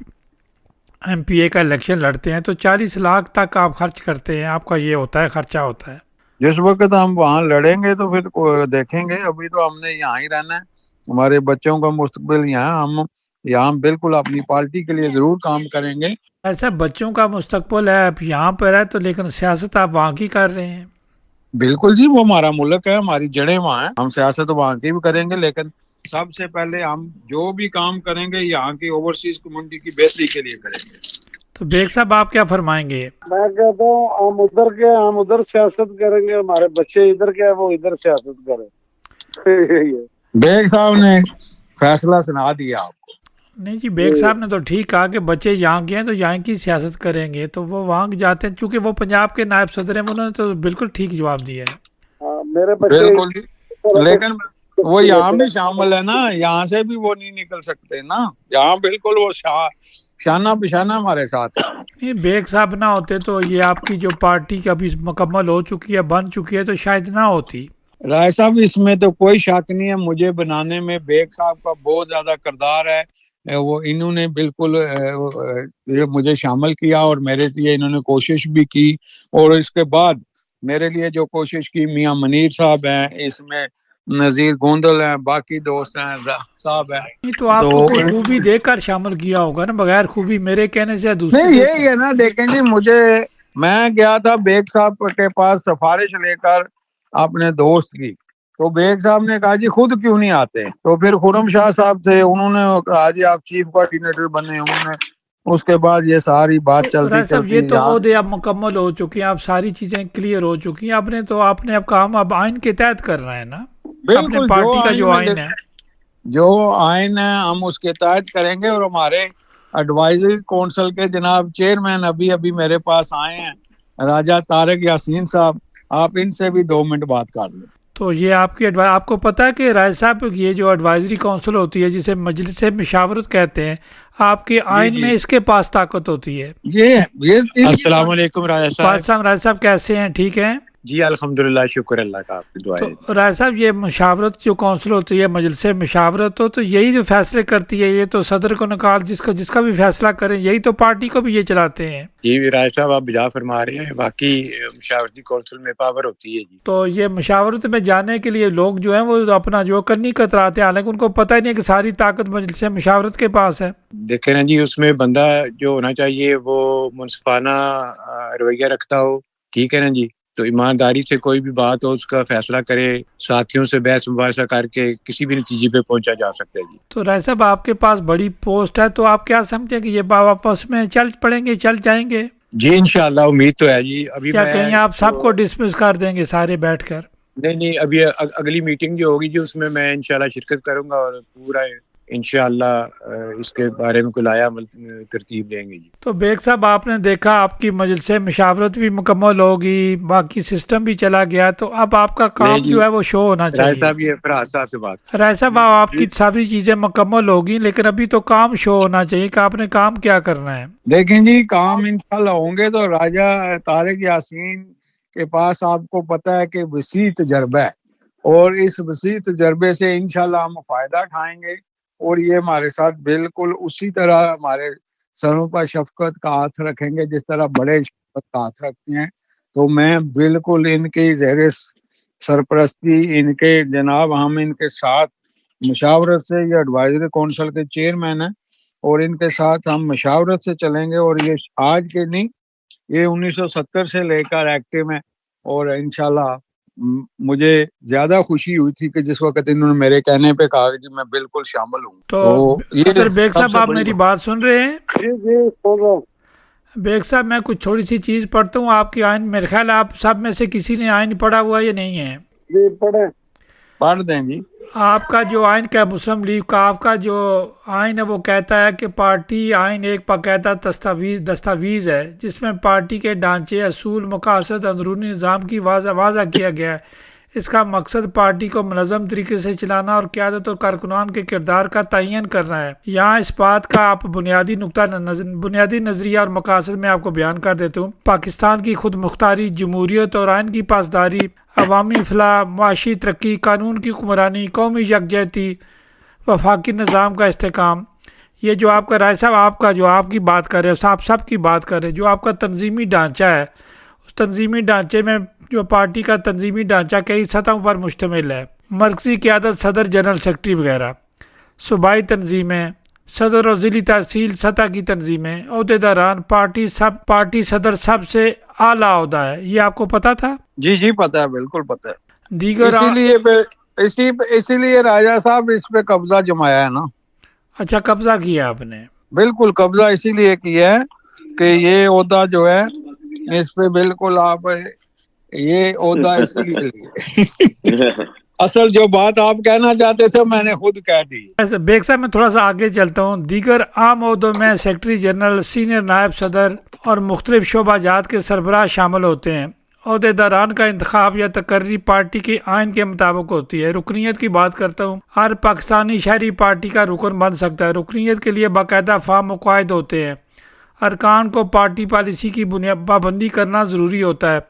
ایم پی اے کا الیکشن لڑتے ہیں تو 40 لاکھ تک آپ خرچ کرتے ہیں، آپ کا یہ ہوتا ہے، خرچہ ہوتا ہے؟ جس وقت ہم وہاں لڑیں گے تو پھر دیکھیں گے، ابھی تو ہم نے یہاں ہی رہنا ہے، ہمارے بچوں کا مستقبل یہاں، ہم یہاں بالکل اپنی پارٹی کے لیے ضرور کام کریں گے۔ ایسا بچوں کا مستقبل ہے، آپ یہاں پر ہے تو لیکن سیاست آپ وہاں کی کر رہے ہیں۔ بالکل جی، وہ ہمارا ملک ہے، ہماری جڑیں وہاں ہیں، ہم سیاست وہاں کی بھی کریں گے، لیکن سب سے پہلے ہم جو بھی کام کریں گے یہاں کی اوورسیز کمیونٹی کی بہتری کے لیے کریں گے۔ تو بیگ صاحب آپ کیا فرمائیں گے؟ میں کہتا ہوں ہم ادھر کے ہم ادھر سیاست کریں گے، ہمارے بچے ادھر کے ہیں وہ ادھر سیاست کریں. بیگ صاحب نے فیصلہ سنا دیا آپ کو. نہیں جی، بیگ صاحب نے تو ٹھیک کہا کہ بچے یہاں کے ہیں تو یہاں کی سیاست کریں گے، تو وہ وہاں جاتے ہیں، چونکہ وہ پنجاب کے نائب صدر ہیں، انہوں نے تو بالکل ٹھیک جواب دیا ہے. میرے بچے بالکل، لیکن وہ یہاں بھی شامل ہے نا، یہاں سے بھی وہ نہیں نکل سکتے نا، یہاں بالکل وہ شانہ بشانہ ہمارے ساتھ. نہیں، بیگ صاحب نہ ہوتے تو یہ آپ کی جو پارٹی ابھی مکمل ہو چکی ہے، بن چکی ہے، تو شاید نہ ہوتی. رائے صاحب اس میں تو کوئی شک نہیں ہے، مجھے بنانے میں بیگ صاحب کا بہت زیادہ کردار ہے. وہ انہوں نے بالکل مجھے شامل کیا اور میرے لیے انہوں نے کوشش بھی کی، اور اس کے بعد میرے لیے جو کوشش کی میاں منیر صاحب ہیں، اس میں نذیر گوندل ہیں، باقی دوست ہیں صاحب ہیں. نہیں تو آپ کو کوئی خوبی دیکھ کر شامل کیا ہوگا نا، بغیر خوبی میرے کہنے سے دوسرے نہیں، یہی ہے نا. دیکھیں جی، میں گیا تھا بیگ صاحب کے پاس سفارش لے کر اپنے دوست کی، تو بیگ صاحب نے کہا جی خود کیوں نہیں آتے، تو پھر خرم شاہ صاحب تھے، انہوں نے کہا جی آپ چیف کوآرڈینیٹر بنے، انہوں نے اس کے بعد یہ ساری بات چلتی صاحب چلتی یہ تو عہدے اب مکمل ہو چکی ہیں، اب ساری چیزیں کلیئر ہو چکی ہیں، آپ نے اب کام اب آئین کے تحت کر رہے ہیں نا، اپنے بالکل پارٹی کا جو آئین ہے، جو آئین ہے ہم اس کے تحت کریں گے. اور ہمارے ایڈوائزری کونسل کے جناب چیئرمین ابھی میرے پاس آئے ہیں، راجہ طارق یاسین صاحب، آپ ان سے بھی 2 منٹ بات کر لیں. تو یہ آپ کی آپ کو پتہ ہے کہ رائے صاحب یہ جو ایڈوائزری کونسل ہوتی ہے جسے مجلس مشاورت کہتے ہیں، آپ کے آئین میں اس کے پاس طاقت ہوتی ہے. یہ السلام علیکم رائے صاحب. رائے صاحب کیسے ہیں؟ ٹھیک ہیں جی الحمدللہ، شکر اللہ کا، آپ کی دعائیں. تو رائے صاحب یہ مشاورت جو کونسل ہوتی ہے، مجلس مشاورت تو یہی جو فیصلے کرتی ہے، یہ تو صدر کو نکال جس کا بھی فیصلہ کریں، یہی تو پارٹی کو بھی یہ چلاتے ہیں. جی رائے صاحب آپ بجا فرما رہے ہیں، باقی مشاورتی کونسل میں پاور ہوتی ہے. جی تو یہ مشاورت میں جانے کے لیے لوگ جو ہیں وہ اپنا جو کرنی کتراتے ہیں، حالانکہ ان کو پتہ ہی نہیں کہ ساری طاقت مجلس مشاورت کے پاس ہے. دیکھیں نا جی، اس میں بندہ جو ہونا چاہیے وہ منصفانہ رویہ رکھتا ہو، ٹھیک ہے نا جی، تو ایمانداری سے کوئی بھی بات ہو اس کا فیصلہ کرے، ساتھیوں سے بحث مباحثہ کر کے کسی بھی نتیجے پہ پہنچا جا سکتا ہے. جی تو رائے صاحب آپ کے پاس بڑی پوسٹ ہے، تو آپ کیا سمجھتے ہیں کہ یہ واپس میں چل پڑیں گے، چل جائیں گے؟ جی انشاءاللہ امید تو ہے جی. ابھی یا کہیں آپ سب کو ڈسمس کر دیں گے سارے بیٹھ کر؟ نہیں، ابھی اگلی میٹنگ جو ہوگی جی اس میں انشاءاللہ شرکت کروں گا، اور پورا انشاءاللہ اس کے بارے میں کوئی لایا عمل ترتیب دیں گے. جی تو بیگ صاحب آپ نے دیکھا آپ کی مجلس مشاورت بھی مکمل ہوگی، باقی سسٹم بھی چلا گیا، تو اب آپ کا کام جو ہے وہ شو ہونا چاہیے. رائے صاحب یہ فرحات صاحب سے بات. رائے صاحب آپ کی ساری چیزیں مکمل ہوگی، لیکن ابھی تو کام شو ہونا چاہیے کہ آپ نے کام کیا کرنا ہے. دیکھیں جی، کام انشاءاللہ ہوں گے تو راجہ طارق یاسین کے پاس آپ کو پتہ ہے کہ وسیع تجربہ ہے، اور اس وسیع تجربے سے انشاءاللہ ہم فائدہ اٹھائیں گے، اور یہ ہمارے ساتھ بالکل اسی طرح ہمارے سروں پر شفقت کا ہاتھ رکھیں گے جس طرح بڑے شفقت کا ہاتھ رکھتے ہیں. تو میں بالکل ان کی زیر سرپرستی، ان کے جناب ہم ان کے ساتھ مشاورت سے، یہ ایڈوائزری کونسل کے چیئرمین ہیں، اور ان کے ساتھ ہم مشاورت سے چلیں گے. اور یہ آج کے نہیں، یہ 1970 سے لے کر ایکٹیو ہیں، اور انشاءاللہ مجھے زیادہ خوشی ہوئی تھی کہ جس وقت انہوں نے میرے کہنے پہ کہا کہ میں بالکل شامل ہوں. تو بیگ صاحب آپ میری بات سن رہے ہیں؟ جی سن رہا ہوں. بیگ صاحب میں کچھ تھوڑی سی چیز پڑھتا ہوں آپ کی آئین. میرے خیال آپ سب میں سے کسی نے آئین پڑھا ہوا یا نہیں ہے؟ جی پڑھ دیں جی. آپ کا جو آئین کا مسلم لیگ کا آپ کا جو آئین ہے وہ کہتا ہے کہ پارٹی آئین ایک باقاعدہ دستاویز ہے جس میں پارٹی کے ڈھانچے، اصول، مقاصد، اندرونی نظام کی واضح کیا گیا ہے. اس کا مقصد پارٹی کو منظم طریقے سے چلانا اور قیادت اور کارکنان کے کردار کا تعین کرنا ہے. یہاں اس بات کا آپ بنیادی نظریہ اور مقاصد میں آپ کو بیان کر دیتا ہوں. پاکستان کی خود مختاری، جمہوریت اور آئین کی پاسداری، عوامی فلاح، معاشی ترقی، قانون کی حکمرانی، قومی یکجہتی، وفاقی نظام کا استحکام. یہ جو آپ کا رائے صاحب آپ کی بات کر رہے ہیں، آپ سب کی بات کر رہے ہیں، جو آپ کا تنظیمی ڈھانچہ ہے، اس تنظیمی ڈھانچے میں جو پارٹی کا تنظیمی ڈھانچہ کئی سطحوں پر مشتمل ہے. مرکزی قیادت، صدر، جنرل سیکرٹری وغیرہ، صوبائی تنظیمیں، صدر اور ضلعی تحصیل سطح کی تنظیمیں، عہدیداران، پارٹی صدر سب سے اعلیٰ عہدہ ہے. یہ آپ کو پتا تھا؟ جی پتہ ہے، بالکل پتہ ہے. دیگر اسی لیے راجہ صاحب اس پہ قبضہ جمایا ہے نا. اچھا، قبضہ کیا آپ نے؟ بالکل قبضہ اسی لیے کیا ہے کہ یہ عہدہ جو ہے اس پہ بالکل آپ یہ عہدہ اس لیے اصل جو بات آپ کہنا چاہتے تھے میں نے خود کہہ دی. بیگ صاحب میں تھوڑا سا آگے چلتا ہوں. دیگر عام عہدوں میں سیکرٹری جنرل، سینئر نائب صدر اور مختلف شعبہ جات کے سربراہ شامل ہوتے ہیں. عہدے داران کا انتخاب یا تقرری پارٹی کے آئین کے مطابق ہوتی ہے. رکنیت کی بات کرتا ہوں. ہر پاکستانی شہری پارٹی کا رکن بن سکتا ہے. رکنیت کے لیے باقاعدہ فارم و قواعد ہوتے ہیں. ارکان کو پارٹی پالیسی کی پابندی کرنا ضروری ہوتا ہے.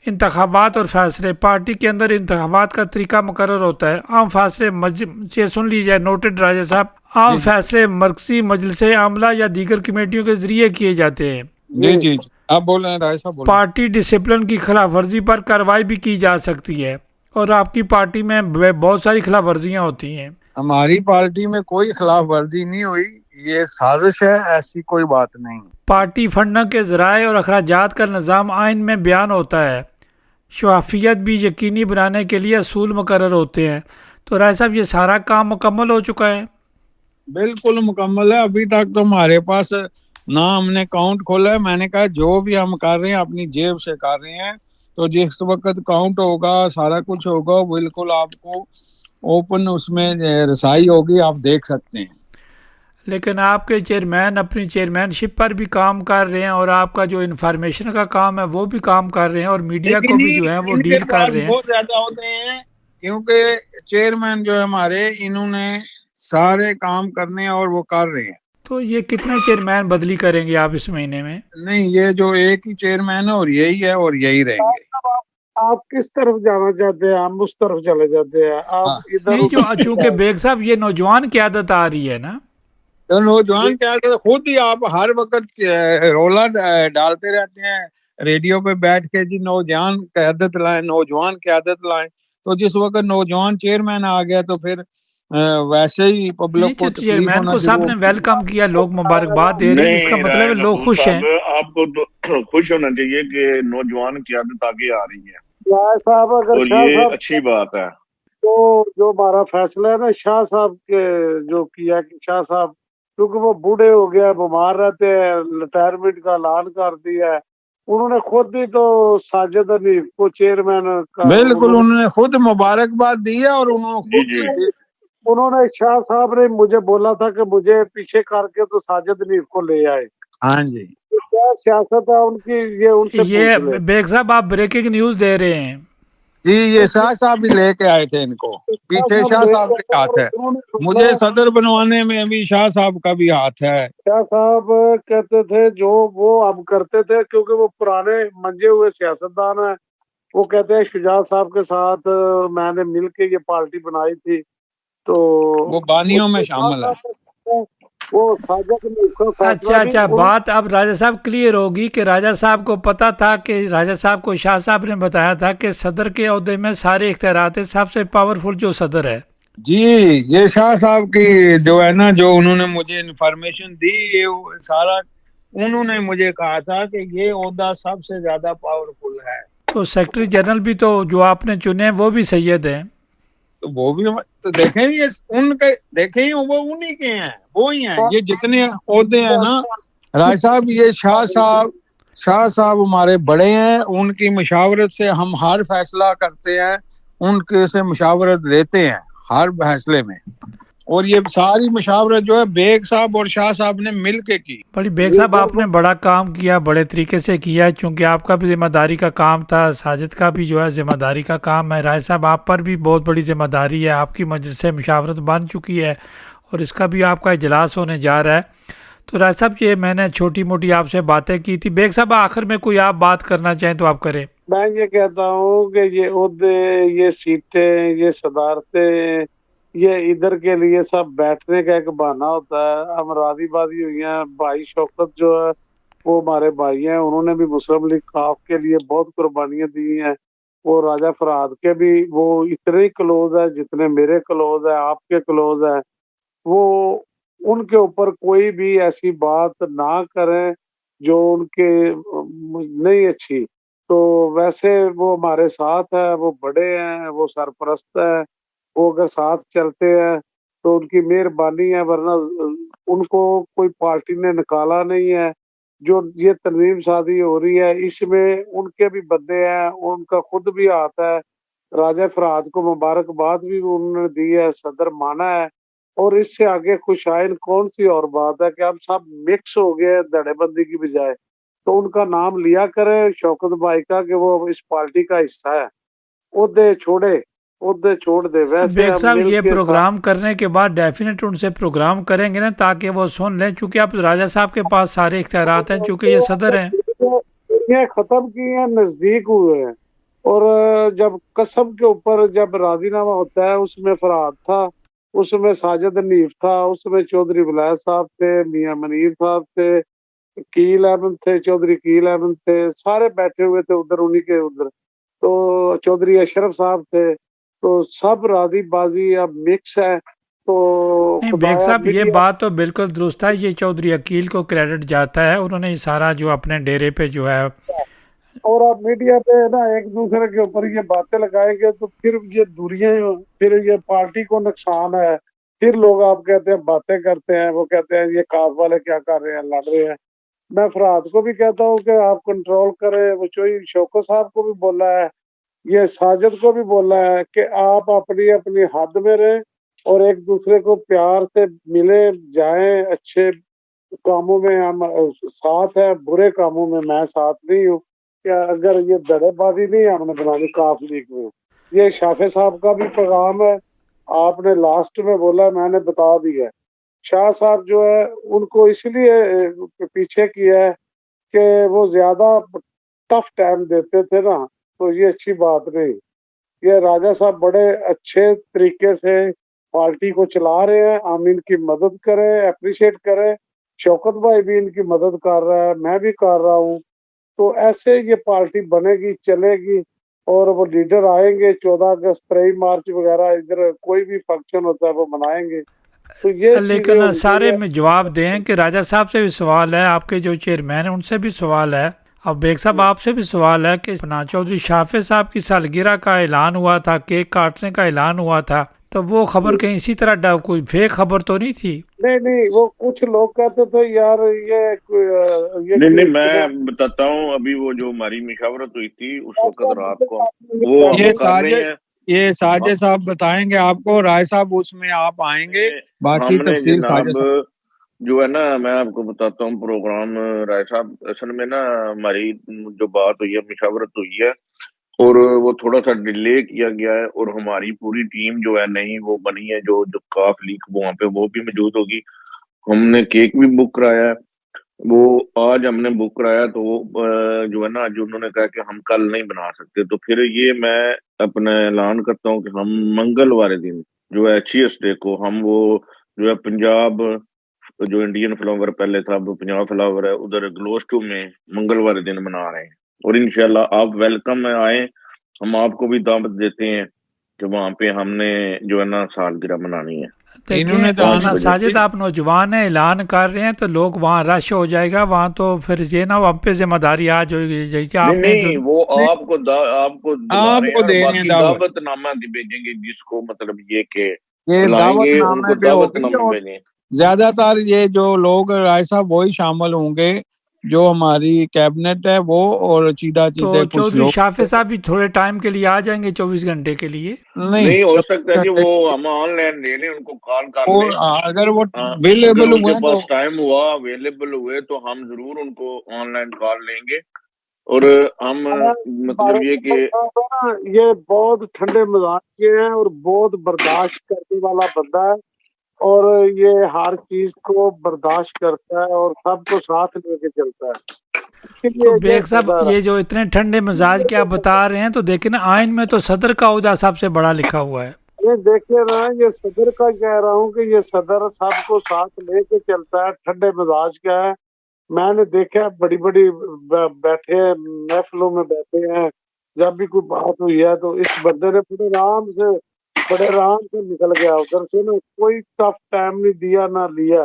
انتخابات اور فیصلے. پارٹی کے اندر انتخابات کا طریقہ مقرر ہوتا ہے. عام فیصلے سن لیجیے، نوٹڈ راجہ صاحب. عام فیصلے مرکزی مجلس عاملہ یا دیگر کمیٹیوں کے ذریعے کیے جاتے ہیں. جی جی آپ بول رہے ہیں راجہ صاحب. پارٹی ڈسپلن کی خلاف ورزی پر کارروائی بھی کی جا سکتی ہے، اور آپ کی پارٹی میں بہت ساری خلاف ورزیاں ہوتی ہیں. ہماری پارٹی میں کوئی خلاف ورزی نہیں ہوئی، یہ سازش ہے، ایسی کوئی بات نہیں. پارٹی فنڈنگ کے ذرائع اور اخراجات کا نظام آئین میں بیان ہوتا ہے. شفافیت بھی یقینی بنانے کے لیے اصول مقرر ہوتے ہیں. تو رائے صاحب یہ سارا کام مکمل ہو چکا ہے؟ بالکل مکمل ہے. ابھی تک تو ہمارے پاس نہ ہم نے اکاؤنٹ کھولا ہے. میں نے کہا جو بھی ہم کر رہے ہیں اپنی جیب سے کر رہے ہیں، تو جس وقت اکاؤنٹ ہوگا سارا کچھ ہوگا بالکل آپ کو اوپن اس میں رسائی ہوگی، آپ دیکھ سکتے ہیں. لیکن آپ کے چیئرمین اپنی چیئرمین شپ پر بھی کام کر رہے ہیں، اور آپ کا جو انفارمیشن کا کام ہے وہ بھی کام کر رہے ہیں، اور میڈیا کو بھی جو ہے وہ ان کے ڈیل کر پاس رہے ہیں. بہت زیادہ ہوتے ہیں، کیونکہ چیئرمین جو ہے ہمارے، انہوں نے سارے کام کرنے اور وہ کر رہے ہیں. تو یہ کتنے چیئرمین بدلی کریں گے آپ اس مہینے میں؟ نہیں، یہ جو ایک ہی چیئرمین ہے اور یہی ہے اور یہی رہیں گے. آپ کس طرف جانا چاہتے ہیں؟ ہم اس طرف چلے جاتے ہیں، آپ ادھر نہیں، ادھر. چونکہ بیگ صاحب یہ نوجوان قیادت آ رہی ہے نا. تو نوجوان قیادت خود ہی آپ ہر وقت رولا ڈالتے رہتے ہیں ریڈیو پہ بیٹھ کے، جی نوجوان قیادت لائیں، نوجوان قیادت لائیں. تو جس وقت نوجوان چیئرمین آ گیا تو پھر ویسے ہی پبلک کو تکلیف چیئرمین ہونا کو شروع صاحب نے ویلکم کیا، لوگ مبارکباد دے رہے ہیں، جس کا نہیں مطلب رائے ہے لوگ محفوظ خوش ہیں. صاحب، آپ کو تو خوش ہونا چاہیے کہ نوجوان قیادت آگے آ رہی ہے، شاہ صاحب، اگر اور شاہ یہ صاحب اچھی بات ہے. تو جو ہمارا فیصلہ ہے نا شاہ صاحب کے جو کیا کہ شاہ صاحب کیونکہ وہ بوڑھے ہو گیا، بیمار رہتے ہیں، ریٹائرمنٹ کا اعلان کر دیا ہے. انہوں نے خود ہی تو ساجد حنیف کو چیئرمین کا بالکل انہوں نے خود مبارکباد دی ہے، اور انہوں نے جی خود جی انہوں نے شاہ صاحب نے مجھے بولا تھا کہ مجھے پیچھے کر کے تو ساجد حنیف کو لے آئے. ہاں جی کیا سیاست ہے ان کی، یہ ان سے یہ پوچھ لیں. بیگ صاحب آپ بریکنگ نیوز دے رہے ہیں. جی، یہ شاہ صاحب بھی لے کے آئے تھے ان کو، پیچھے شاہ صاحب کے ہاتھ ہے. مجھے صدر بنوانے میں بھی شاہ صاحب کا بھی ہاتھ ہے. شاہ صاحب کہتے تھے جو وہ ہم کرتے تھے، کیونکہ وہ پرانے منجے ہوئے سیاستدان ہیں. وہ کہتے ہیں شجاع صاحب کے ساتھ میں نے مل کے یہ پارٹی بنائی تھی، تو وہ بانیوں میں شامل ہے. وہ ساجد حنیف کا فیصلہ اچھا، بات اب راجہ صاحب کلیئر ہوگی کہ راجہ صاحب کو پتا تھا کہ راجہ صاحب کو شاہ صاحب نے بتایا تھا کہ صدر کے عہدے میں سارے اختیارات ہیں، سب سے پاورفل جو صدر ہے. جی، یہ شاہ صاحب کی جو ہے نا، جو انہوں نے مجھے انفارمیشن دی، یہ سارا انہوں نے مجھے کہا تھا کہ یہ عہدہ سب سے زیادہ پاورفل ہے. تو سیکرٹری جنرل بھی تو جو آپ نے چنے ہیں وہ بھی سید ہیں. تو وہ بھی تو دیکھیں، یہ ان کے دیکھیں وہ انہی کے ہیں، وہی ہیں. یہ جتنے عہدے ہیں نا رائے صاحب، یہ شاہ صاحب ہمارے بڑے ہیں، ان کی مشاورت سے ہم ہر فیصلہ کرتے ہیں، ان کے سے مشاورت لیتے ہیں ہر فیصلے میں. اور یہ ساری مشاورت جو ہے بیگ صاحب اور شاہ صاحب نے مل کے کی. بڑی بیگ صاحب آپ نے بڑا کام کیا، بڑے طریقے سے کیا، چونکہ آپ کا بھی ذمہ داری کا کام تھا، ساجد کا بھی جو ہے ذمہ داری کا کام ہے. رائے صاحب آپ پر بھی بہت بڑی ذمہ داری ہے، آپ کی مجلس سے مشاورت بن چکی ہے اور اس کا بھی آپ کا اجلاس ہونے جا رہا ہے. تو رائے صاحب یہ میں نے چھوٹی موٹی آپ سے باتیں کی تھی. بیگ صاحب آخر میں کوئی آپ بات کرنا چاہیں تو آپ کریں. میں یہ کہتا ہوں کہ یہ عہدے، یہ سیٹیں، یہ صدارتیں، یہ ادھر کے لیے سب بیٹھنے کا ایک بہانہ ہوتا ہے. ہم راضی بازی ہوئی ہیں. بھائی شوکت جو ہے وہ ہمارے بھائی ہیں، انہوں نے بھی مسلم لیگ خاف کے لیے بہت قربانیاں دی ہیں. وہ راجہ فرہاد کے بھی وہ اتنے ہی کلوز ہے جتنے میرے کلوز ہے، آپ کے کلوز ہے. وہ ان کے اوپر کوئی بھی ایسی بات نہ کریں جو ان کے نہیں اچھی. تو ویسے وہ ہمارے ساتھ ہے، وہ بڑے ہیں، وہ سرپرست ہے. وہ اگر ساتھ چلتے ہیں تو ان کی مہربانی ہے، ورنہ ان کو کوئی پارٹی نے نکالا نہیں ہے. جو یہ تنظیم سازی ہو رہی ہے اس میں ان کے بھی بندے ہیں، ان کا خود بھی آتا ہے، راجہ فرات کو مبارکباد بھی انہوں نے دی ہے، صدر مانا ہے، اور اس سے آگے خوشائن کون سی اور بات ہے کہ اب سب مکس ہو گئے دھڑے بندی کی بجائے، تو ان کا نام لیا کرے شوکت بھائی کا کہ وہ اس پارٹی کا حصہ ہے، عہدے چھوڑ دے، ویسے بیگ ہم صاحب مل یہ کے پروگرام کرنے کے بعد ڈیفینیٹ ان سے پروگرام کریں گے نا تاکہ وہ سن لیں، چونکہ اب راجہ صاحب کے پاس سارے اختیارات ہیں چونکہ یہ صدر ہیں۔ یہ ختم کی ہیں، نزدیک ہوئے ہیں، اور جب قسم کے اوپر جب راضی نامہ ہوتا ہے اس میں فرات تھا، اس میں ساجد حنیف تھا، اس میں چودھری ولایت صاحب تھے، میاں منیر صاحب تھے، کیل احمد تھے، چودھری کیل احمد تھے، سارے بیٹھے ہوئے تھے ادھر، انہی کے ادھر، تو چودھری اشرف صاحب تھے، تو سب راضی بازی اب مکس ہے، تو نہیں بیگ خدایا صاحب یہ میڈیا بات تو بالکل درست ہے، یہ چودھری عقیل کو کریڈٹ جاتا ہے، انہوں نے یہ سارا جو اپنے ڈیرے پہ جو ہے اور آپ میڈیا پہ نا ایک دوسرے کے اوپر یہ باتیں لگائیں گے تو پھر یہ دوریاں، پھر یہ پارٹی کو نقصان ہے، پھر لوگ آپ کہتے ہیں باتیں کرتے ہیں، وہ کہتے ہیں یہ کاف والے کیا کر رہے ہیں، لڑ رہے ہیں۔ میں فرات کو بھی کہتا ہوں کہ آپ کنٹرول کریں، وہ شوکت صاحب کو بھی بولا ہے، یہ ساجد کو بھی بولا ہے کہ آپ اپنی حد میں رہیں اور ایک دوسرے کو پیار سے ملے جائیں، اچھے کاموں میں ہم ساتھ ہیں، برے کاموں میں میں ساتھ نہیں ہوں، کہ اگر یہ دڑے بازی نہیں ہم نے بنانی کاف لیگ میں۔ یہ شافع صاحب کا بھی پیغام ہے، آپ نے لاسٹ میں بولا، میں نے بتا دیا ہے، شاہ صاحب جو ہے ان کو اس لیے پیچھے کیا ہے کہ وہ زیادہ ٹف ٹائم دیتے تھے نا، تو یہ اچھی بات نہیں۔ یہ راجہ صاحب بڑے اچھے طریقے سے پارٹی کو چلا رہے ہیں، ہم ان کی مدد کریں، اپریشیٹ کریں، شوکت بھائی بھی ان کی مدد کر رہا ہے، میں بھی کر رہا ہوں، تو ایسے یہ پارٹی بنے گی، چلے گی، اور وہ لیڈر آئیں گے 14 اگست 23 مارچ وغیرہ، ادھر کوئی بھی فنکشن ہوتا ہے وہ منائیں گے، تو یہ چیزیں لیکن ہونی سارے چاہیے۔ میں جواب دیں کہ راجہ صاحب سے بھی سوال ہے، آپ کے جو چیئرمین ہیں ان سے بھی سوال ہے، اب بیگ صاحب آپ سے بھی سوال ہے کہ چودھری شافع صاحب کی سالگرہ کا اعلان ہوا تھا، کیک کاٹنے کا اعلان ہوا تھا، تو وہ خبر کہیں اسی طرح کوئی فیک خبر تو نہیں تھی؟ نہیں وہ کچھ لوگ کہتے تھے یار یہ نہیں میں بتاتا ہوں، ابھی وہ جو ہماری مشاورت ہوئی تھی اس وقت رات کو، وہ ہم یہ کر رہے ہیں، ساجد صاحب بتائیں گے آپ کو، رائے صاحب اس میں آپ آئیں گے، باقی ہم نے تفصیل جناب ساجد صاحب۔ جو ہے نا، میں آپ کو بتاتا ہوں پروگرام، رائے صاحب اصل میں نا ہماری جو بات ہوئی ہے، مشاورت ہوئی ہے، اور وہ تھوڑا سا ڈیلے کیا گیا ہے، اور ہماری پوری ٹیم جو ہے نہیں وہ بنی ہے، جو کاف لیگ وہاں پہ وہ بھی موجود ہوگی، ہم نے کیک بھی بک کرایا ہے، وہ آج ہم نے بک کرایا، تو وہ جو ہے نا جو انہوں نے کہا کہ ہم کل نہیں بنا سکتے، تو پھر یہ میں اپنا اعلان کرتا ہوں کہ ہم منگل والے دن جو ہے چیئرس کو ہم وہ جو ہے پنجاب جو انڈین فلاور پہلے تھا وہ پنجاب فلاور ہے ادھر گلوسٹو میں منگل والے دن منا رہے ہیں، اور انشاءاللہ آپ ویلکم میں آئیں، ہم آپ کو بھی دعوت دیتے ہیں کہ وہاں پہ ہم نے جو ہے نا سالگرہ منانی ہے۔ دیکھیں اپنا ساجد آپ نوجوان ہیں، اعلان کر رہے ہیں تو لوگ وہاں رش ہو جائے گا وہاں، تو پھر یہ نا ہم پہ ذمہ داری آ جائے گی آپ نے نہیں وہ آپ کو بلا رہے ہیں، اور باقی دعوت نامہ بھیجیں گے، جس کو مطلب یہ کہ یہ بلائیں دعوت گے ان نامے کو پہ دعوت ہوگی، نامہ اور بھیجیں۔ زیادہ تر یہ جو لوگ رائے صاحب وہی شامل ہوں گے جو ہماری کیبنٹ ہے وہ، اور چیدہ تو کچھ چودھری لوگ شافع صاحب بھی تھوڑے ٹائم کے لیے آ جائیں گے، 24 گھنٹے کے لیے؟ نہیں ہو سکتا ہے جی، وہ ہم آن لائن لے لیں، ان کو کال کر لیں، اگر وہ اگر اویلیبل ان کے ہوئے تو پاس ٹائم ہوا اویلیبل ہوئے تو ہم ضرور ان کو آن لائن کال لیں گے، اور ہم مطلب یہ کہ یہ بہت ٹھنڈے مزاج کے ہیں اور بہت برداشت کرنے والا بندہ ہے، اور یہ ہر چیز کو برداشت کرتا ہے اور سب کو ساتھ لے کے چلتا ہے۔ تو بیگ صاحب یہ جو اتنے ٹھنڈے مزاج کے آپ بتا رہے ہیں، تو دیکھیں نا آئین میں تو صدر کا عہدہ سب سے بڑا لکھا ہوا ہے۔ یہ دیکھیے نا، یہ صدر کا کہہ رہا ہوں کہ یہ صدر سب کو ساتھ لے کے چلتا ہے، ٹھنڈے مزاج کا ہے، میں نے دیکھا بڑی بڑی بیٹھے ہیں محفلوں میں بیٹھے ہیں، جب بھی کوئی بات ہوئی ہے تو اس بندے نے بڑے آرام سے نکل گیا ادھر سے، نا کوئی ٹف ٹائم نہیں دیا نہ لیا،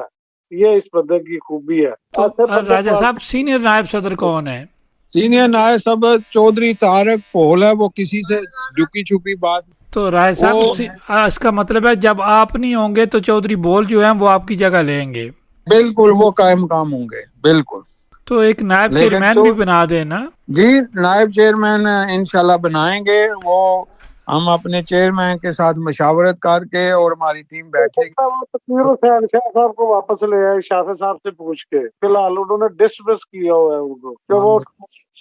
یہ اس بندے کی خوبی ہے۔ تو راجہ صاحب سینئر نائب صدر کون ہے؟ سینئر نائب صدر چودھری طارق پھول ہے، وہ کسی سے جھکی چھپی بات۔ تو رائے صاحب اس کا مطلب ہے جب آپ نہیں ہوں گے تو چودھری بول جو ہیں وہ آپ کی جگہ لیں گے؟ بالکل وہ قائم کام ہوں گے، بالکل۔ تو ایک نائب لیکن چیئرمین تو بھی بنا دینا. جی نائب چیئرمین انشاءاللہ بنائیں گے. وہ ہم اپنے چیئرمین کے ساتھ مشاورت کر کے اور ہماری ٹیم بیٹھے گی. وہ تقریر حسین شاہ صاحب کو واپس لے آئے شافع صاحب سے پوچھ کے. فی الحال انہوں نے ڈسمس کیا ہوا ہے ان کو کہ وہ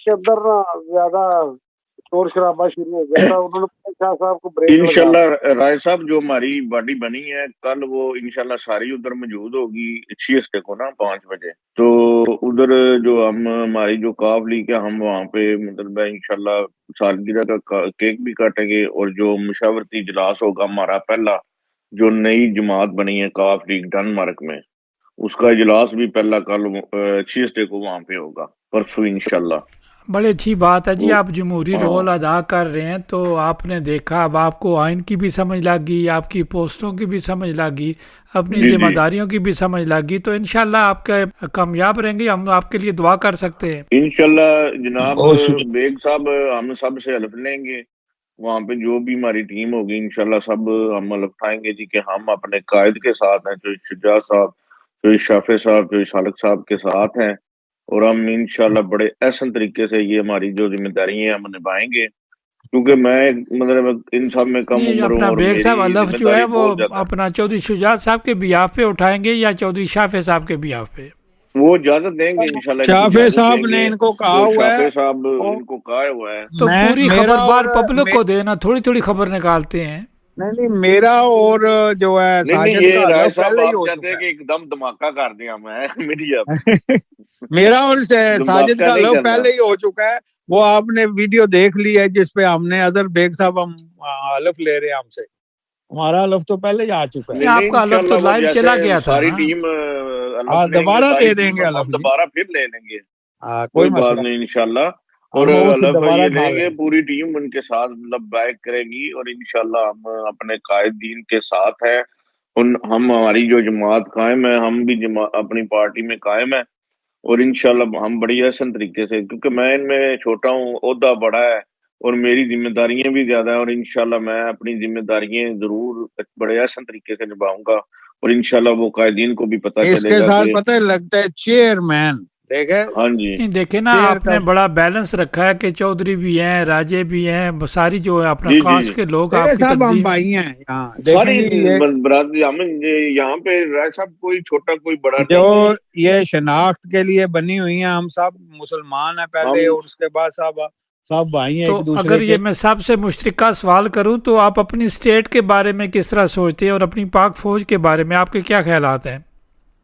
کے اندر نا زیادہ شور شرابہ شروع ہو گیا تھا. انہوں نے شاہ صاحب کو بریک لگا. انشاءاللہ رائے صاحب جو ہماری باڈی بنی ہے کل وہ انشاءاللہ ساری ادھر موجود ہوگی 6 کو نا 5 بجے. تو ادھر جو ہم ہماری جو کاف لیگ ہے ہم وہاں پہ مطلب انشاءاللہ سالگرہ کا کیک بھی کاٹیں گے. اور جو مشاورتی اجلاس ہوگا ہمارا پہلا جو نئی جماعت بنی ہے کاف لیگ ڈنمارک میں, اس کا اجلاس بھی پہلا کل 6 کو وہاں پہ ہوگا پرسوں انشاءاللہ. بڑی اچھی بات ہے جی. آپ جمہوری رول ادا کر رہے ہیں تو آپ نے دیکھا, اب آپ کو آئین کی بھی سمجھ لگ گئی, آپ کی پوسٹوں کی بھی سمجھ لگ گئی, اپنی ذمہ داریوں کی بھی سمجھ لگ گئی. تو انشاءاللہ آپ کے کامیاب رہیں گے. ہم آپ کے لیے دعا کر سکتے ہیں انشاءاللہ جناب بیگ صاحب ہم سب سے ہیلپ لیں گے. وہاں پہ جو بھی ہماری ٹیم ہوگی انشاءاللہ سب ہم ہیلپ اٹھائیں گے جی, کہ ہم اپنے قائد کے ساتھ ہیں, جو شجاع صاحب, جو شافع صاحب, جو سالک صاحب کے ساتھ ہیں. اور ہم انشاءاللہ بڑے احسن طریقے سے یہ ہماری جو ذمہ داری ہیں ہم نبھائیں گے. کیونکہ میں مطلب ان سب میں کم جی. عمر ہوں اپنا اور بیگ صاحب میری الف ذمہ جو ہے داری وہ بہت زیادہ ہے. اپنا چودھری شجاعت صاحب کے بیاف پہ اٹھائیں گے یا چودھری شافع صاحب کے بیاف پہ؟ وہ اجازت دیں گے انشاءاللہ. شافع صاحب نے ان کو کہا وہ ہوا ہے. شافع صاحب ان کو کہا ہوا ہے. تو پوری میرا خبر بار اور پبلک کو دینا, تھوڑی تھوڑی خبر نکالتے ہیں. نہیں میرا اور جو ہے نہیں ساجد یہ کا رائے حلف صاحب پہلے ہی آپ ہو چاہتے چکا ہیں کہ ہے. ایک دم دھماکہ کر دیں ہمیں میڈیا پہ. میرا اور ساجد دھماکہ کا نہیں حلف کرنا. پہلے ہی ہو چکا ہے. وہ آپ نے ویڈیو دیکھ لی ہے جس پہ ہم نے اظہر بیگ صاحب ہم حلف لے رہے ہیں ہم سے. ہمارا حلف تو پہلے ہی آ چکا ہے. نہیں, نہیں آپ کا حلف تو انشاءاللہ وہ لائیو جیسے چلا گیا تھا ساری نا. ٹیم حلف لیں گے, دوبارہ ساری دے دیں ٹیم گے ہم حلف جی. دوبارہ پھر لے لیں گے, کوئی کوئی بات مسئلہ نہیں انشاءاللہ. اور ہم اس حلف دوبارہ یہ ڈھا لیں لیں گے, گے. پوری ٹیم ان کے ساتھ مطلب بیک کرے گی. اور انشاءاللہ ہم اپنے قائدین کے ساتھ ہیں. ہم ہماری جو جماعت قائم ہے, ہم بھی اپنی پارٹی میں قائم ہیں. اور انشاءاللہ ہم بڑی احسن طریقے سے, کیونکہ میں ان میں چھوٹا ہوں, عہدہ بڑا ہے اور میری ذمہ داریاں بھی زیادہ ہیں. اور انشاءاللہ میں اپنی ذمہ داریاں ضرور بڑے احسن طریقے سے نبھاؤں گا. اور انشاءاللہ وہ قائدین کو بھی پتہ اس چلے کے گا ساتھ کہ پتہ ہے لگتا ہے چیئرمین دیکھے. ہاں جی نہیں دیکھیں نا, چیئر آپ کا نے بڑا بیلنس رکھا ہے کہ چودھری بھی ہیں, راجے بھی ہیں, ساری جو ہے اپنا جی کاسٹ کے لوگ دیکھے آپ کی صاحب ہم تنظیم. بھائی ہیں یہاں دیکھیں ساری جی. یہ برادری ہم یہاں پہ رائے صاحب کوئی چھوٹا کوئی بڑا جو نہیں ہے. یہ شناخت کے لیے بنی ہوئی ہیں, ہم سب مسلمان ہیں پہلے ہم اور اس کے بعد سب بھائی ہیں تو ایک دوسرے اگر کے. یہ میں سب سے مشترکہ سوال کروں تو آپ اپنی اسٹیٹ کے بارے میں کس طرح سوچتے ہیں, اور اپنی پاک فوج کے بارے میں آپ کے کیا خیالات ہیں؟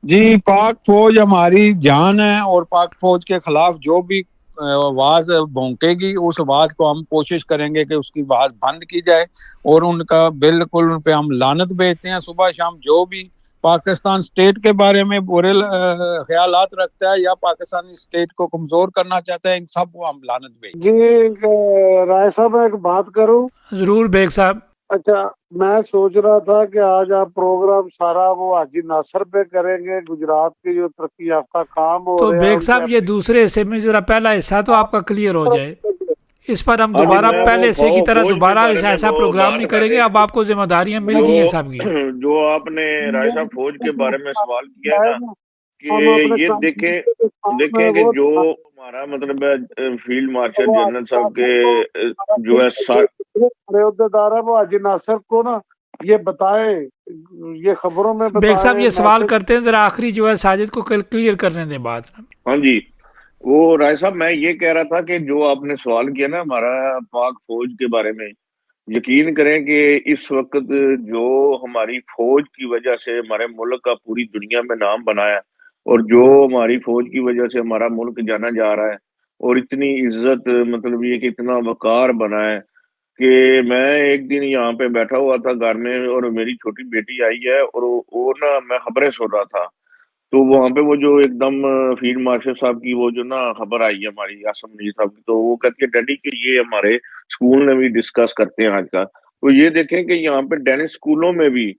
جی پاک فوج ہماری جان ہے, اور پاک فوج کے خلاف جو بھی آواز بھونکے گی اس آواز کو ہم کوشش کریں گے کہ اس کی آواز بند کی جائے. اور ان کا بالکل ان پہ ہم لعنت بھیجتے ہیں. صبح شام جو بھی پاکستان اسٹیٹ کے بارے میں برے خیالات رکھتا ہے یا پاکستانی اسٹیٹ کو کمزور کرنا چاہتا ہے, ان سب کو ہم لعنت بھیجتے ہیں. جی رائے صاحب ایک بات کروں. ضرور بیگ صاحب. اچھا میں سوچ رہا تھا کہ آج آپ پروگرام سارا وہ حاجی ناصر پہ کریں گے, گجرات کے جو ترقی یافتہ کام ہو تو رہے ہیں بیگ ان صاحب یہ دوسرے حصے میں ذرا پہلا حصہ تو آپ کا کلیئر ہو جائے, اس پر ہم ہاں جی دوبارہ میں پہلے حصے کی طرح فوج کے دوبارہ بارے میں ایسا وہ پروگرام نہیں بات کریں گے. اب پہلے آپ کو ذمہ داریاں مل گئی ہیں سب کی. جو آپ نے رائے صاحب فوج کے بارے میں سوال کیا ہے نا, ہم کہ اپنے یہ دیکھیں کہ وہ جو ہمارا مطلب ہے فیلڈ مارشل جنرل صاحب کے جو ہے عہدیدار ہے وہ حاجی ناصر کو نا یہ بتائے, یہ خبروں میں بیگ صاحب بتائے. یہ سوال کرتے ہیں, ذرا آخری جو ہے ساجد کو کلیئر کرنے دیں بات. ہاں جی وہ رائے صاحب میں یہ کہہ رہا تھا کہ جو آپ نے سوال کیا نا ہمارا پاک فوج کے بارے میں, یقین کریں کہ اس وقت جو ہماری فوج کی وجہ سے ہمارے ملک کا پوری دنیا میں نام بنا ہے, اور جو ہماری فوج کی وجہ سے ہمارا ملک جانا جا رہا ہے, اور اتنی عزت مطلب یہ کہ اتنا وقار بنا ہے کہ میں ایک دن یہاں پہ بیٹھا ہوا تھا گھر میں, اور میری چھوٹی بیٹی آئی ہے, اور وہ نا میں خبریں سن رہا تھا, تو وہاں پہ وہ جو ایک دم فیلڈ مارشل صاحب کی وہ جو نا خبر آئی ہے ہماری آصم منیر صاحب کی, تو وہ کہتی ہے ڈیڈی کہ یہ ہمارے اسکول میں بھی ڈسکس کرتے ہیں آج کا. تو یہ دیکھیں کہ یہاں پہ ڈینس اسکولوں میں بھی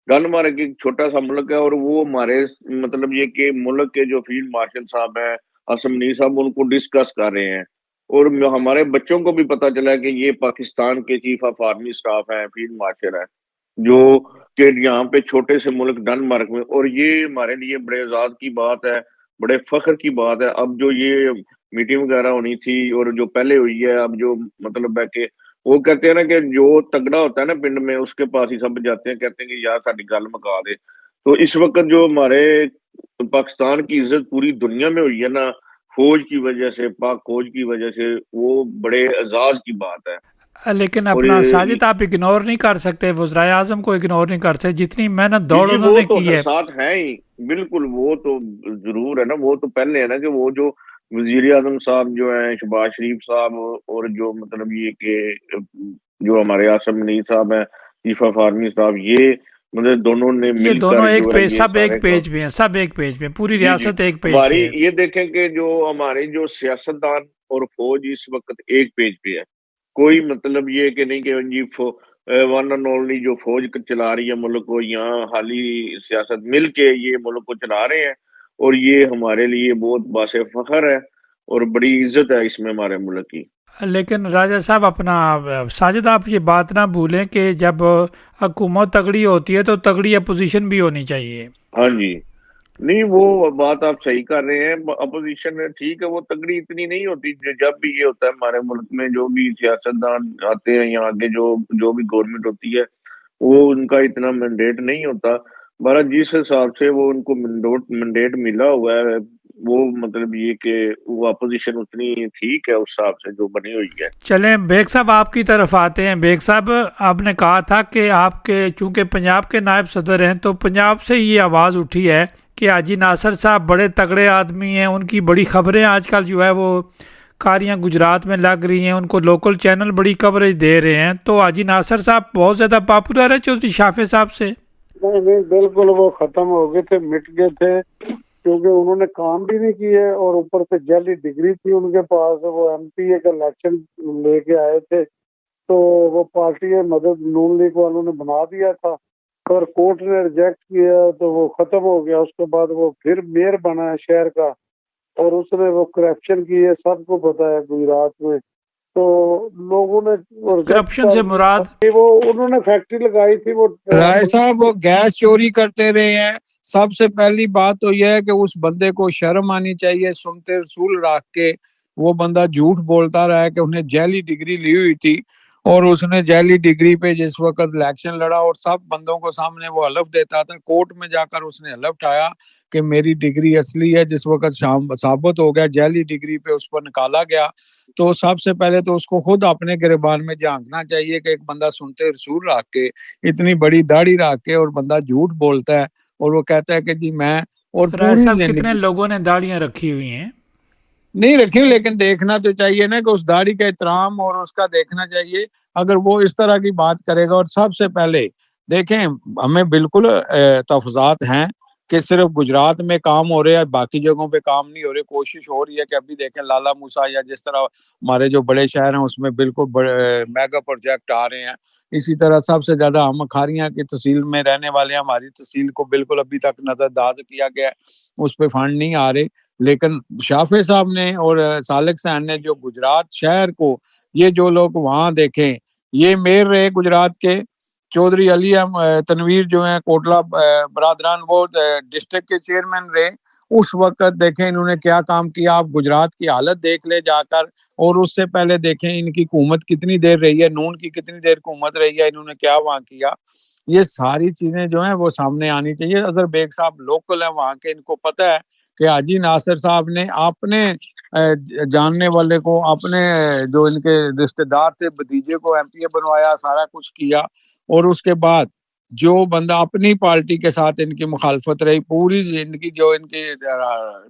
ڈنمارک ایک چھوٹا سا ملک ہے, اور وہ ہمارے مطلب یہ کہ ملک کے جو فیلڈ مارشل صاحب ہیں آصم منیر صاحب ان کو ڈسکس کر رہے ہیں. اور ہمارے بچوں کو بھی پتا چلا ہے کہ یہ پاکستان کے چیف آف آرمی اسٹاف ہیں, فیلڈ مارشل ہیں, جو کہ یہاں پہ چھوٹے سے ملک ڈنمارک میں, اور یہ ہمارے لیے بڑے اعزاز کی بات ہے. بڑے فخر کی بات ہے. اب جو یہ میٹنگ وغیرہ ہونی تھی اور جو پہلے ہوئی ہے, اب جو مطلب ہے کہ وہ کہتے ہیں نا کہ جو تگڑا ہوتا ہے نا پنڈ میں, اس کے پاس ہی سب جاتے ہیں, کہتے ہیں کہ یار ساری گل مکا دے. تو اس وقت جو ہمارے پاکستان کی عزت پوری دنیا میں ہوئی ہے نا فوج کی وجہ سے, پاک فوج کی وجہ سے, وہ بڑے اعزاز کی بات ہے. لیکن اور اپنا ساجد آپ اگنور نہیں کر سکتے, وزرائے اعظم کو اگنور نہیں کر سکتے, جتنی محنت دوڑ انہوں نے کی ہے. ساتھ ہیں ہی بالکل, وہ تو ضرور ہے نا, وہ تو پہلے ہے نا کہ وہ جو وزیر اعظم صاحب جو ہیں شہباز شریف صاحب, اور جو مطلب یہ کہ جو ہمارے عاصم منیر صاحب ہیں چیف آف آرمی صاحب, یہ مطلب دونوں نے یہ مل دونوں کر ایک جو ہے پیج, سب ایک پیج پہ ہیں, سب ایک پیج پہ, پوری ریاست ایک پیج پہ ہماری ہے. یہ دیکھیں کہ جو ہمارے جو سیاستدان اور فوج اس وقت ایک پیج پہ ہے. کوئی مطلب یہ کہ نہیں کہ جی ون اینڈ اونلی جو فوج چلا رہی ہے ملک کو, یہاں حالی سیاست مل کے یہ ملک کو چلا رہے ہیں, اور یہ ہمارے لیے بہت باعث فخر ہے اور بڑی عزت ہے اس میں ہمارے ملک کی. لیکن راجہ صاحب اپنا ساجد آپ یہ بات نہ بھولیں کہ جب حکومت تگڑی ہوتی ہے تو تگڑی اپوزیشن بھی ہونی چاہیے. ہاں جی, نہیں وہ بات آپ صحیح کر رہے ہیں, اپوزیشن ٹھیک ہے, وہ تگڑی اتنی نہیں ہوتی. جب بھی یہ ہوتا ہے ہمارے ملک میں, جو بھی سیاستدان آتے ہیں یا آگے جو بھی گورنمنٹ ہوتی ہے, وہ ان کا اتنا مینڈیٹ نہیں ہوتا. بارہ جس حساب سے وہ ان کو مینڈیٹ ملا ہوا ہے, وہ مطلب یہ کہ وہ اپوزیشن اتنی ٹھیک ہے اس حساب سے جو بنی ہوئی ہے. چلیں بیگ صاحب آپ کی طرف آتے ہیں. بیگ صاحب آپ نے کہا تھا کہ آپ کے چونکہ پنجاب کے نائب صدر ہیں تو پنجاب سے یہ آواز اٹھی ہے کہ حاجی ناصر صاحب بڑے تگڑے آدمی ہیں, ان کی بڑی خبریں آج کل جو ہے وہ کاریاں گجرات میں لگ رہی ہیں, ان کو لوکل چینل بڑی کوریج دے رہے ہیں. تو حاجی ناصر صاحب بہت زیادہ پاپولر ہے چودھری شافع صاحب سے؟ نہیں بالکل, وہ ختم ہو گئے تھے, مٹ گئے تھے, کیونکہ انہوں نے کام بھی نہیں کیے اور اوپر سے جعلی ڈگری تھی ان کے پاس. وہ ایم پی اے کا الیکشن لے کے آئے تھے تو وہ پارٹی مدد نون لیگ والوں نے بنا دیا تھا اور کورٹ نے ریجیکٹ کیا تو وہ ختم ہو گیا. اس کے بعد وہ پھر میئر بنا ہے شہر کا اور اس نے وہ کرپشن کی ہے, سب کو پتا ہے گجرات میں. تو لوگوں نے کرپشن سے مراد وہ انہوں نے فیکٹری لگائی تھی. وہ رائے صاحب وہ گیس چوری کرتے رہے ہیں. سب سے پہلی بات تو یہ ہے کہ اس بندے کو شرم آنی چاہیے. سنتے رسول رکھ کے وہ بندہ جھوٹ بولتا رہا ہے کہ انہیں جعلی ڈگری لی ہوئی تھی, اور اس نے جعلی ڈگری پہ جس وقت الیکشن لڑا اور سب بندوں کو سامنے وہ حلف دیتا تھا, کورٹ میں جا کر اس نے حلف اٹھایا کہ میری ڈگری اصلی ہے. جس وقت ثابت ہو گیا جعلی ڈگری پہ اس پر نکالا گیا, تو سب سے پہلے تو اس کو خود اپنے گریبان میں جھانکنا چاہیے کہ ایک بندہ سنتے رسول رکھ کے, اتنی بڑی داڑھی رکھ کے, اور بندہ جھوٹ بولتا ہے اور وہ کہتا ہے کہ جی میں, اور پوری زندگی کتنے لوگوں نے داڑیاں رکھی ہوئی ہیں, نہیں رکھی, لیکن دیکھنا تو چاہیے نا کہ اس داڑھی کا احترام اور اس کا دیکھنا چاہیے. اگر وہ اس طرح کی بات کرے گا, اور سب سے پہلے دیکھیں ہمیں بالکل تحفظات ہیں کہ صرف گجرات میں کام ہو رہے ہیں, باقی جگہوں پہ کام نہیں ہو رہے. کوشش ہو رہی ہے کہ ابھی دیکھیں لالا موسا یا جس طرح ہمارے جو بڑے شہر ہیں اس میں بالکل میگا پروجیکٹ آ رہے ہیں. اسی طرح سب سے زیادہ ہم کھاریاں کی تحصیل میں رہنے والے ہیں, ہماری تحصیل کو بالکل ابھی تک نظر انداز کیا گیا, اس پہ فنڈ نہیں آ رہے. لیکن شافع صاحب نے اور سالک صاحب نے جو گجرات شہر کو, یہ جو لوگ وہاں دیکھیں, یہ میئر رہے گجرات کے چودھری علی تنویر جو ہیں کوٹلہ برادران, وہ ڈسٹرکٹ کے چیئرمین رہے. اس وقت دیکھیں انہوں نے کیا کام کیا. آپ گجرات کی حالت دیکھ لے جا کر, اور اس سے پہلے دیکھیں ان کی حکومت کتنی دیر رہی ہے, نون کی کتنی دیر حکومت رہی ہے, انہوں نے کیا وہاں کیا. یہ ساری چیزیں جو ہیں وہ سامنے آنی چاہیے. اظہر بیگ صاحب لوکل ہیں وہاں کے, ان کو پتہ ہے کہ حاجی ناصر صاحب نے اپنے جاننے والے کو, اپنے جو ان کے رشتہ دار تھے بھتیجے کو ایم پی اے بنوایا, سارا کچھ کیا. اور اس کے بعد جو بندہ اپنی پارٹی کے ساتھ ان کی مخالفت رہی, پوری زندگی جو ان کی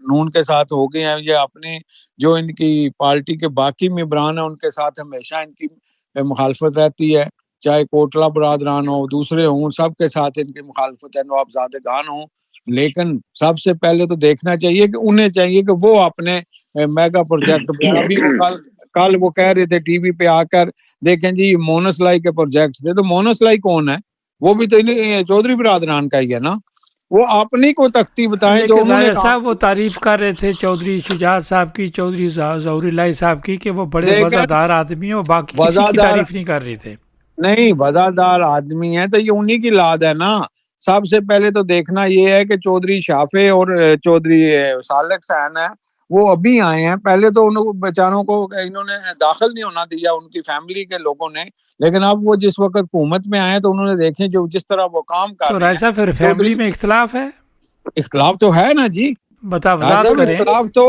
نون کے ساتھ ہو گئے ہیں, یہ اپنے جو ان کی پارٹی کے باقی ممبران ہیں ان کے ساتھ ہمیشہ ان کی مخالفت رہتی ہے, چاہے کوٹلہ برادران ہو, دوسرے ہوں, سب کے ساتھ ان کی مخالفت ہے, نواب زادگان ہوں. لیکن سب سے پہلے تو دیکھنا چاہیے کہ انہیں چاہیے کہ وہ اپنے میگا پروجیکٹ پہ, ابھی وہ کل وہ کہہ رہے تھے ٹی وی پہ آ کر, دیکھیں جی مونس لائی کے پروجیکٹ تھے. تو مونس لائی کون ہے؟ وہ بھی تو چودھری برادران کا ہی ہے نا. وہ اپنی کو تختی بتائیں جو انہوں نے صاحب وہ تعریف کر رہے تھے چودھری شجاعت صاحب کی, چودھری ظہور اللہ صاحب کی, کہ وہ بڑے وزادار آدمی ہیں, وہ باقی کسی کی تعریف نہیں کر رہے تھے. نہیں وزادار آدمی ہے تو یہ انہی کی لاد ہے نا. سب سے پہلے تو دیکھنا یہ ہے کہ چودھری شافع اور چودھری سالک حسین ہے وہ ابھی آئے ہیں. پہلے تو ان بیچاروں کو انہوں نے داخل نہیں ہونا دیا ان کی فیملی کے لوگوں نے, لیکن اب وہ جس وقت حکومت میں آئے تو انہوں نے دیکھیں جو جس طرح وہ کام کر تو رہے راجہ ہیں. پھر فیملی میں اختلاف ہے, اختلاف تو ہے نا جی, وضاحت کریں. اختلاف تو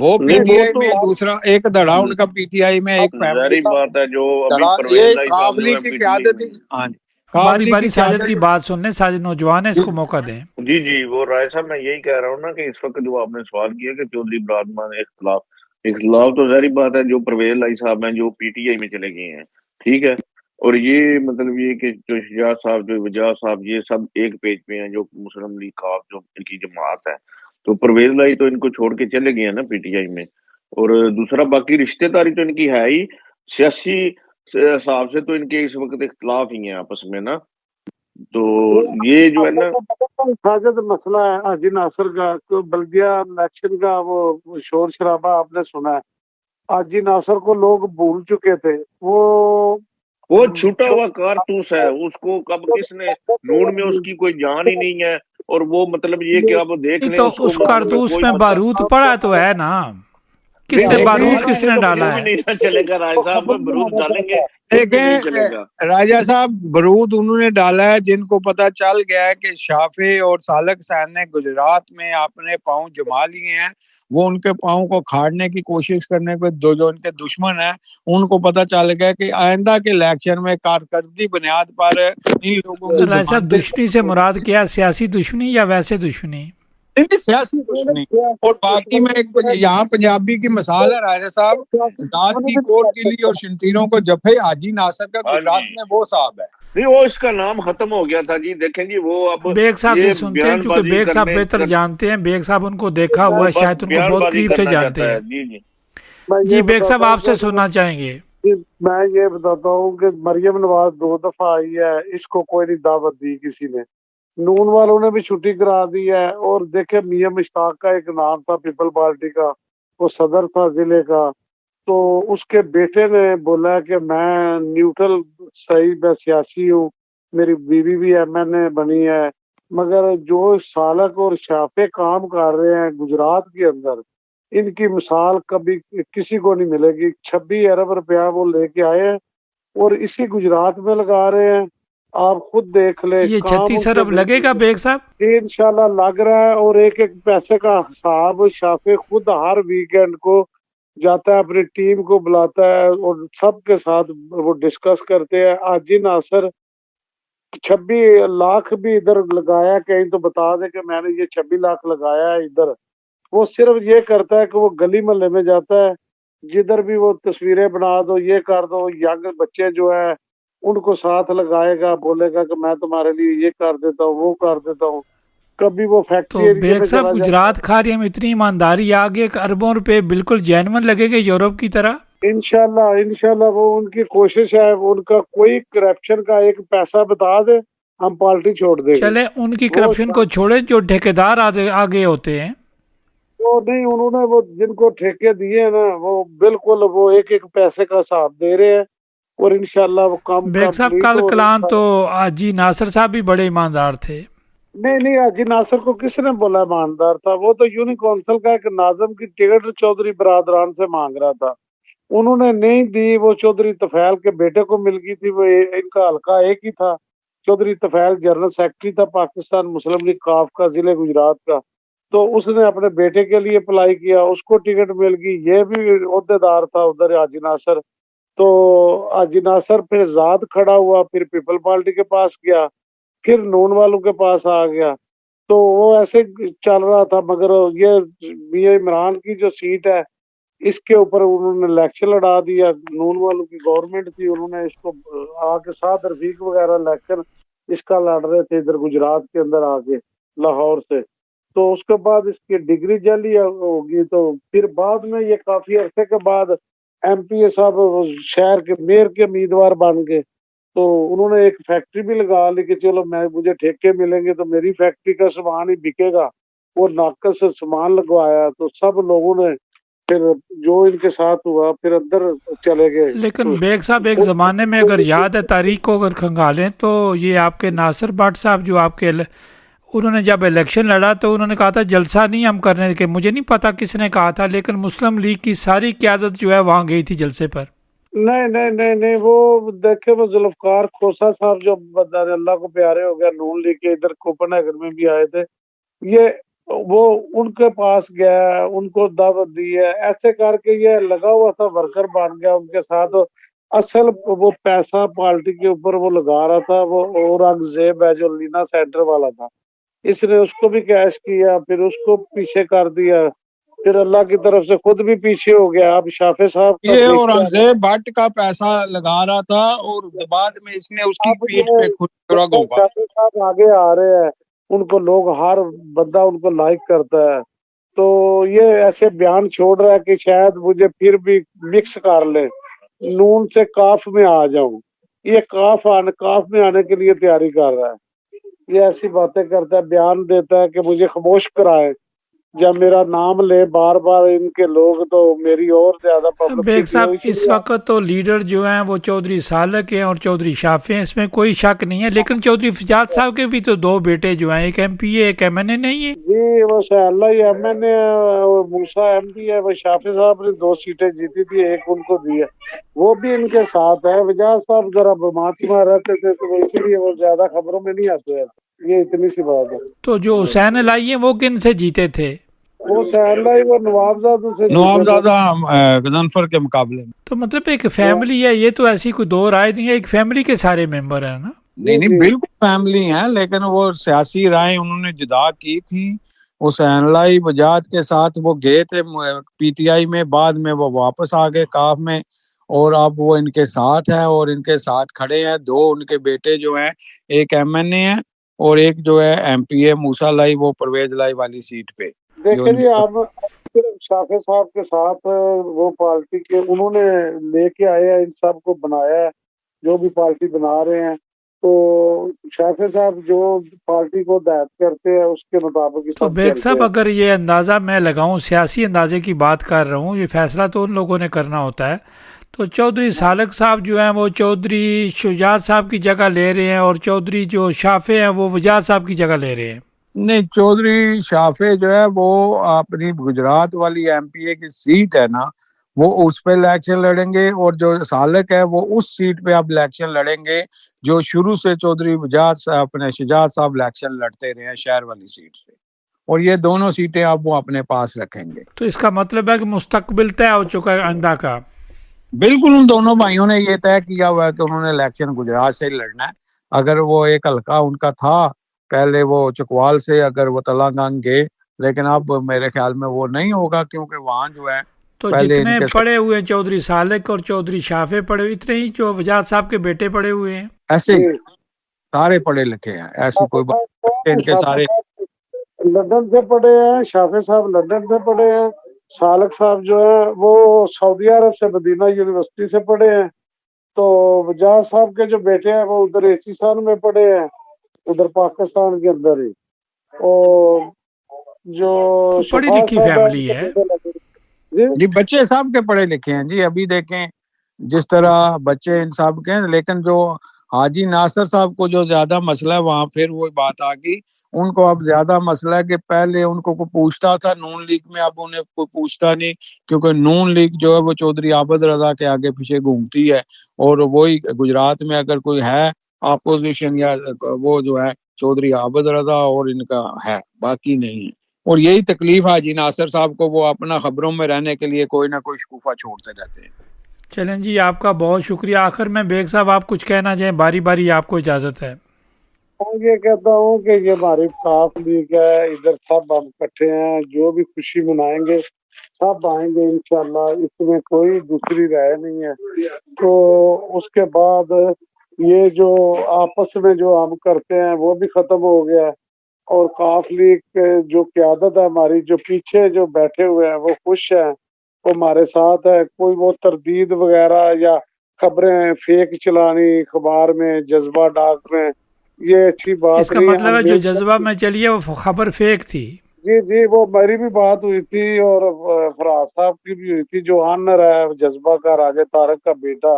وہ پی نہیں ٹی وہ آئی تو میں دوسرا ایک دڑا ان کا پی ٹی آئی میں ایک فیملی ظاہری کا بات ہے جو ابھی دڑا, پرویز یہ لائی صاحب جو قابلی ہے کی پی ٹی آئی قیادت. میں. ہاں جی, باری قابلی باری کی ساجد کی قیادت. بات سننے, ساجد نوجوان ہے, اس کو موقع دیں. جی جی وہ رائے صاحب میں یہی کہہ رہا ہوں نا کہ اس وقت جو آپ نے سوال کیا کہ چودھری برادمان اختلاف تو ظاہری بات ہے جو پرویز لائی صاحب ہیں جو پی ٹی آئی میں چلے گئے ہیں, ٹھیک ہے. اور یہ مطلب یہ کہ جو شجاع صاحب جو وجاہ صاحب یہ سب ایک پیج پہ ہیں جو مسلم لیگ کاف جو ان کی جماعت ہے, تو پرویز لائی تو ان کو چھوڑ کے چلے گئے ہیں نا پی ٹی آئی میں. اور دوسرا باقی رشتہ داری تو ان کی ہے ہی, سیاسی حساب سے تو ان کے اس وقت اختلاف ہی ہیں آپس میں نا. تو یہ جو ہے نا ساجد مسئلہ ہے حاجی ناصر کا, تو بلدیہ الیکشن کا وہ شور شرابہ آپ نے سنا ہے. حاجی ناصر کو لوگ بھول چکے تھے. وہ چھوٹا ہوا کارتوس ہے, اس کو کب کس نے نون میں اس کی کوئی جان ہی نہیں ہے. اور وہ مطلب یہ کہ آپ دیکھ لیں تو اس کو اس مطلب کارتوس کوئی میں بارود پڑا تو ہے نا, کس نے بارود کس نے ڈالا ہے؟ نہیں نہ چلے گا راج صاحب, برود ڈالیں گے پھر بھی نہیں چلے گا. راجہ صاحب برود انہوں نے ڈالا ہے جن کو پتا چل گیا ہے کہ شافع اور سالک حسین نے گجرات میں اپنے پاؤں جما لیے ہیں. وہ ان کے پاؤں کو کھاڑنے کی کوشش کرنے کو جو ان کے دشمن ہیں ان کو پتا چل گیا کہ آئندہ کے الیکشن میں کارکردگی بنیاد پر ان لوگوں کی راج صاحب دشمنی سے مراد کیا, سیاسی دشمنی یا ویسے دشمنی؟ سیاسی دشمنی. اور باقی میں ایک یہاں پنجابی کی مثال ہے راجہ صاحب, ذات کی کوٹ قلی اور شنتیروں کو جفے حاجی ناصر کا ہاں گجرات جی, میں وہ صاحب ہے. نہیں وہ اس کا نام ختم ہو گیا تھا جی. دیکھیں جی وہ اب بیگ صاحب سے یہ سنتے ہیں, بیان چونکہ بازی بیگ صاحب کرنے بہتر جانتے ہیں, بیگ صاحب ان کو دیکھا ہوا وہ ہے, بس شاید ان کو بیان بہت بازی قریب سے کرنا جانتے چاہتا ہیں. ہے. جی جی جی بیگ صاحب آپ سے سننا چاہیں گے. میں یہ بتاتا ہوں کہ مریم نواز 2 دفعہ آئی ہے, اس کو کوئی نہیں دعوت دی کسی نے. نون والوں نے بھی چھٹی کرا دی ہے. اور دیکھیں میاں مشتاق کا ایک نام تھا پیپل پارٹی کا, وہ صدر تھا ضلع کا, تو اس کے بیٹے نے بولا کہ میں نیوٹرل صحیح میں سیاسی ہوں, میری بیوی بھی ایم این اے بنی ہے, مگر جو سالک اور شافع کام کر رہے ہیں گجرات کے اندر ان کی مثال کبھی کسی کو نہیں ملے گی. 26 ارب روپیہ وہ لے کے آئے ہیں اور اسی گجرات میں لگا رہے ہیں. آپ خود دیکھ لیں یہ کام 36 ان کے ارب لگے گا بیگ صاحب؟ انشاءاللہ لگ رہا ہے. اور ایک ایک پیسے کا حساب شافع خود ہر ویکینڈ کو جاتا ہے, اپنی ٹیم کو بلاتا ہے اور سب کے ساتھ وہ ڈسکس کرتے ہیں. حاجی ناصر 26 لاکھ بھی ادھر لگایا, کہیں تو بتا دے کہ میں نے یہ 26 لاکھ لگایا ہے ادھر. وہ صرف یہ کرتا ہے کہ وہ گلی محلے میں جاتا ہے, جدھر بھی وہ تصویریں بنا دو, یہ کر دو, ینگ بچے جو ہے ان کو ساتھ لگائے گا, بولے گا کہ میں تمہارے لیے یہ کر دیتا ہوں وہ کر دیتا ہوں. کبھی وہ فیکٹری تو ایریا بیگ میں صاحب چلا جائے. گجرات کھا رہی ہم اتنی ایمانداری, آگے اربوں روپے بالکل جینون لگے گے یورپ کی طرح. انشاءاللہ وہ ان کی کوشش ہے, ان کا کوئی کرپشن کا ایک پیسہ بتا دے ہم پارٹی چھوڑ دیں گے. چلے ان کی وہ کرپشن کو چھوڑے, جو ٹھیکیدار آگے ہوتے ہیں وہ نہیں, انہوں نے وہ جن کو ٹھیکے دیے ہیں نا وہ بالکل وہ ایک ایک پیسے کا حساب دے رہے ہیں. اور انشاءاللہ وہ کام بیگ صاحب کمپلیٹ کل ہو رہا کلان ہے. تو حاجی ناصر صاحب بھی بڑے ایماندار تھے. نہیں حاجی ناصر کو کس نے بولا ایماندار تھا؟ وہ تو یونی کونسل کا ایک ناظم کی ٹکٹ چودھری برادران سے مانگ رہا تھا, انہوں نے نہیں دی. وہ چودھری طفیل کے بیٹے کو مل گئی تھی, وہ ان کا حلقہ ایک ہی تھا. چودھری طفیل جنرل سیکرٹری تھا پاکستان مسلم لیگ کاف کا ضلع گجرات کا, تو اس نے اپنے بیٹے کے لیے اپلائی کیا, اس کو ٹکٹ مل گئی. یہ بھی عہدیدار تھا ادھر حاجی ناصر. تو حاجی ناصر پھر ذات کھڑا ہوا, پھر پیپل پارٹی کے پاس گیا, پھر نون والوں کے پاس آ گیا. تو وہ ایسے چل رہا تھا. مگر یہ میاں عمران کی جو سیٹ ہے اس کے اوپر انہوں نے الیکشن لڑا دیا. نون والوں کی گورنمنٹ تھی, انہوں نے اس کو آ کے ساتھ رفیق وغیرہ الیکشن اس کا لڑ رہے تھے ادھر گجرات کے اندر آ کے لاہور سے. تو اس کے بعد اس کی ڈگری جعلی ہوگی. تو پھر بعد میں یہ کافی عرصے کے بعد ایم پی اے صاحب شہر کے میئر کے امیدوار بن گئے. تو انہوں نے ایک فیکٹری بھی لگا لی کہ چلو مجھے ٹھیکے ملیں گے تو میری فیکٹری کا سامان ہی بکے گا. وہ ناقص سامان لگوایا تو سب لوگوں نے پھر جو ان کے ساتھ ہوا پھر اندر چلے گئے. لیکن بیگ صاحب ایک زمانے میں اگر یاد ہے تاریخ کو اگر کھنگالیں تو یہ آپ کے ناصر بٹ صاحب جو آپ کے انہوں نے جب الیکشن لڑا تو انہوں نے کہا تھا جلسہ نہیں ہم کرنے کے, مجھے نہیں پتا کس نے کہا تھا, لیکن مسلم لیگ کی ساری قیادت جو ہے وہاں گئی تھی جلسے پر. نہیں وہ دیکھے وہ ذوالفقار کھوسا صاحب جو اللہ کو پیارے ہو گیا نون لیگ کے ادھر کوپن ہیگر میں بھی آئے تھے, یہ وہ ان کے پاس گیا, ان کو دعوت دی ہے, ایسے کر کے یہ لگا ہوا تھا ورکر بن گیا ان کے ساتھ. اصل وہ پیسہ پارٹی کے اوپر وہ لگا رہا تھا وہ اورنگزیب ہے جو لینا سینٹر والا تھا, اس نے اس کو بھی کیش کیا, پھر اس کو پیچھے کر دیا, پھر اللہ کی طرف سے خود بھی پیچھے ہو گیا. اب شافع صاحب یہ اورنگزیب بٹ کا پیسہ لگا رہا تھا اور بعد میں اس نے اس کی پیٹھ پہ خود رگ ہوگا. شافع صاحب آگے آ رہے ہیں, ان کو لوگ ہر بندہ ان کو لائک کرتا ہے, تو یہ ایسے بیان چھوڑ رہا ہے کہ شاید مجھے پھر بھی مکس کر لے, نون سے کاف میں آ جاؤں. یہ کاف میں آنے کے لیے تیاری کر رہا ہے. یہ ایسی باتیں کرتا ہے, بیان دیتا ہے کہ مجھے خاموش کرائے, جب میرا نام لے بار بار ان کے لوگ تو میری اور زیادہ بیگ صاحب اس وقت تو لیڈر جو ہیں وہ چودھری سالک ہیں اور چودھری شافع ہیں, اس میں کوئی شک نہیں ہے, لیکن چودھری فجاد صاحب کے بھی تو دو بیٹے جو ہیں, ایک ایم پی ہے ایک ایم این اے نہیں ہے. جی وہ شاء اللہ ہی ایم این اے اور موسیٰ ایم پی ہے. وہ شافع صاحب نے 2 سیٹیں جیتی تھی, ایک ان کو دی ہے, وہ بھی ان کے ساتھ ہے. فجاد صاحب ذرا بیمار رہتے تھے تو اسی لیے وہ زیادہ خبروں میں نہیں آتے ہیں. یہ اتنی سی بات ہے. تو جو حسین علائی ہیں وہ کن سے جیتے تھے؟ وہ نوابزادہ غضنفر کے مقابلے میں. تو مطلب ایک فیملی ہے, یہ تو ایسی کوئی دو رائے نہیں ہے, ایک فیملی کے سارے ممبر ہیں نا. نہیں بالکل فیملی ہیں, لیکن وہ سیاسی رائے انہوں نے جدا کی تھی. حسین علائی بجاج کے ساتھ وہ گئے تھے پی ٹی آئی میں, بعد میں وہ واپس آ گئے کاف میں, اور اب وہ ان کے ساتھ ہیں اور ان کے ساتھ کھڑے ہیں. 2 ان کے بیٹے جو ہیں, ایک ایم این اے ہیں اور ایک جو ہے ایم پی اے موسیٰ لائی, وہ پرویز لائی والی سیٹ پہ. دیکھیں جی آپ شافع صاحب کے ساتھ وہ پارٹی کے انہوں نے لے کے آئے ہیں, ان سب کو بنایا ہے جو بھی پارٹی بنا رہے ہیں. تو شافع صاحب جو پارٹی کو ہدایت کرتے ہیں اس کے مطابق. تو بیگ صاحب اگر یہ اندازہ میں لگاؤں, سیاسی اندازے کی بات کر رہا ہوں, یہ فیصلہ تو ان لوگوں نے کرنا ہوتا ہے. تو چودھری سالک صاحب جو ہیں وہ چودھری شجاعت صاحب کی جگہ لے رہے ہیں, اور چودھری جو شافع ہیں وہ وجاہت صاحب کی جگہ لے رہے ہیں. نہیں, چودھری شافع جو ہے وہ اپنی گجرات والی ایم پی اے کی سیٹ ہے نا, وہ اس پہ الیکشن لڑیں گے, اور جو سالک ہے وہ اس سیٹ پہ اب الیکشن لڑیں گے جو شروع سے چودھری اپنے شجاعت صاحب الیکشن لڑتے رہے ہیں شہر والی سیٹ سے, اور یہ دونوں سیٹیں اب وہ اپنے پاس رکھیں گے. تو اس کا مطلب ہے کہ مستقبل طے ہو چکا ہے آئندہ کا. بالکل, ان دونوں بھائیوں نے یہ طے کیا ہوا ہے کہ انہوں نے الیکشن گجرات سے لڑنا ہے. اگر وہ ایک حلقہ ان کا تھا پہلے وہ چکوال سے, اگر وہ تلنگانہ گئے, لیکن اب میرے خیال میں وہ نہیں ہوگا, کیونکہ وہاں جو ہے تو جتنے پڑے ہوئے ہیں چودھری سالک اور چودھری شافع پڑے ہوئے, اتنے ہی جو وجاہت صاحب کے بیٹے پڑے ہوئے ہیں. ایسے سارے پڑھے لکھے ہیں, ایسی کوئی بات, ان کے سارے لندن سے پڑھے ہیں. شافع صاحب لندن سے پڑھے ہیں. سالک صاحب جو ہے وہ سعودی عرب سے مدینہ یونیورسٹی سے پڑھے ہیں. تو وجاہت صاحب کے جو بیٹے ہیں وہ ادھر ایچیسان میں پڑھے ہیں, ادھر پاکستان کے اندر ہی. اور جو پڑھی لکھی فیملی ہے جی, بچے سب کے پڑھے لکھے ہیں جی. ابھی دیکھیں جس طرح بچے ان سب کے, لیکن جو حاجی ناصر صاحب کو جو زیادہ مسئلہ ہے وہاں پھر وہ بات آ گئی, ان کو اب زیادہ مسئلہ ہے کہ پہلے ان کو پوچھتا تھا نون لیگ میں, اب انہیں کوئی پوچھتا نہیں, کیونکہ نون لیگ جو ہے وہ چودھری عابد رضا کے آگے پیچھے گھومتی ہے, اور وہی گجرات میں اگر کوئی ہے اپوزیشن یا وہ جو ہے چودھری عابد رضا اور ان کا ہے, باقی نہیں ہے. اور یہی تکلیف حاجی ناصر صاحب کو, وہ اپنا خبروں میں رہنے کے لیے کوئی نہ کوئی شکوفہ چھوڑتے رہتے ہیں. چلیں جی, آپ کا بہت شکریہ. آخر میں بیگ صاحب آپ کچھ کہنا چاہیں, باری باری آپ کو اجازت ہے. میں یہ کہتا ہوں کہ یہ ہماری کاف لیگ ہے, ادھر سب ہم اکٹھے ہیں, جو بھی خوشی منائیں گے سب آئیں گے انشاءاللہ, اس میں کوئی دوسری رائے نہیں ہے. تو اس کے بعد یہ جو آپس میں جو ہم کرتے ہیں وہ بھی ختم ہو گیا, اور کاف لیگ جو قیادت ہے ہماری, جو پیچھے جو بیٹھے ہوئے ہیں وہ خوش ہیں, وہ ہمارے ساتھ ہے. کوئی وہ تردید وغیرہ یا خبریں فیک چلانی اخبار میں, جذبہ ڈاک میں, یہ اچھی بات اس کا نہیں. مطلب ہے جو جذبہ میں چلی ہے وہ خبر فیک تھی. جی جی، وہ میری بھی بات ہوئی تھی اور فراز صاحب کی بھی ہوئی تھی، جو آنر ہے جذبہ کا، راجہ طارق کا بیٹا،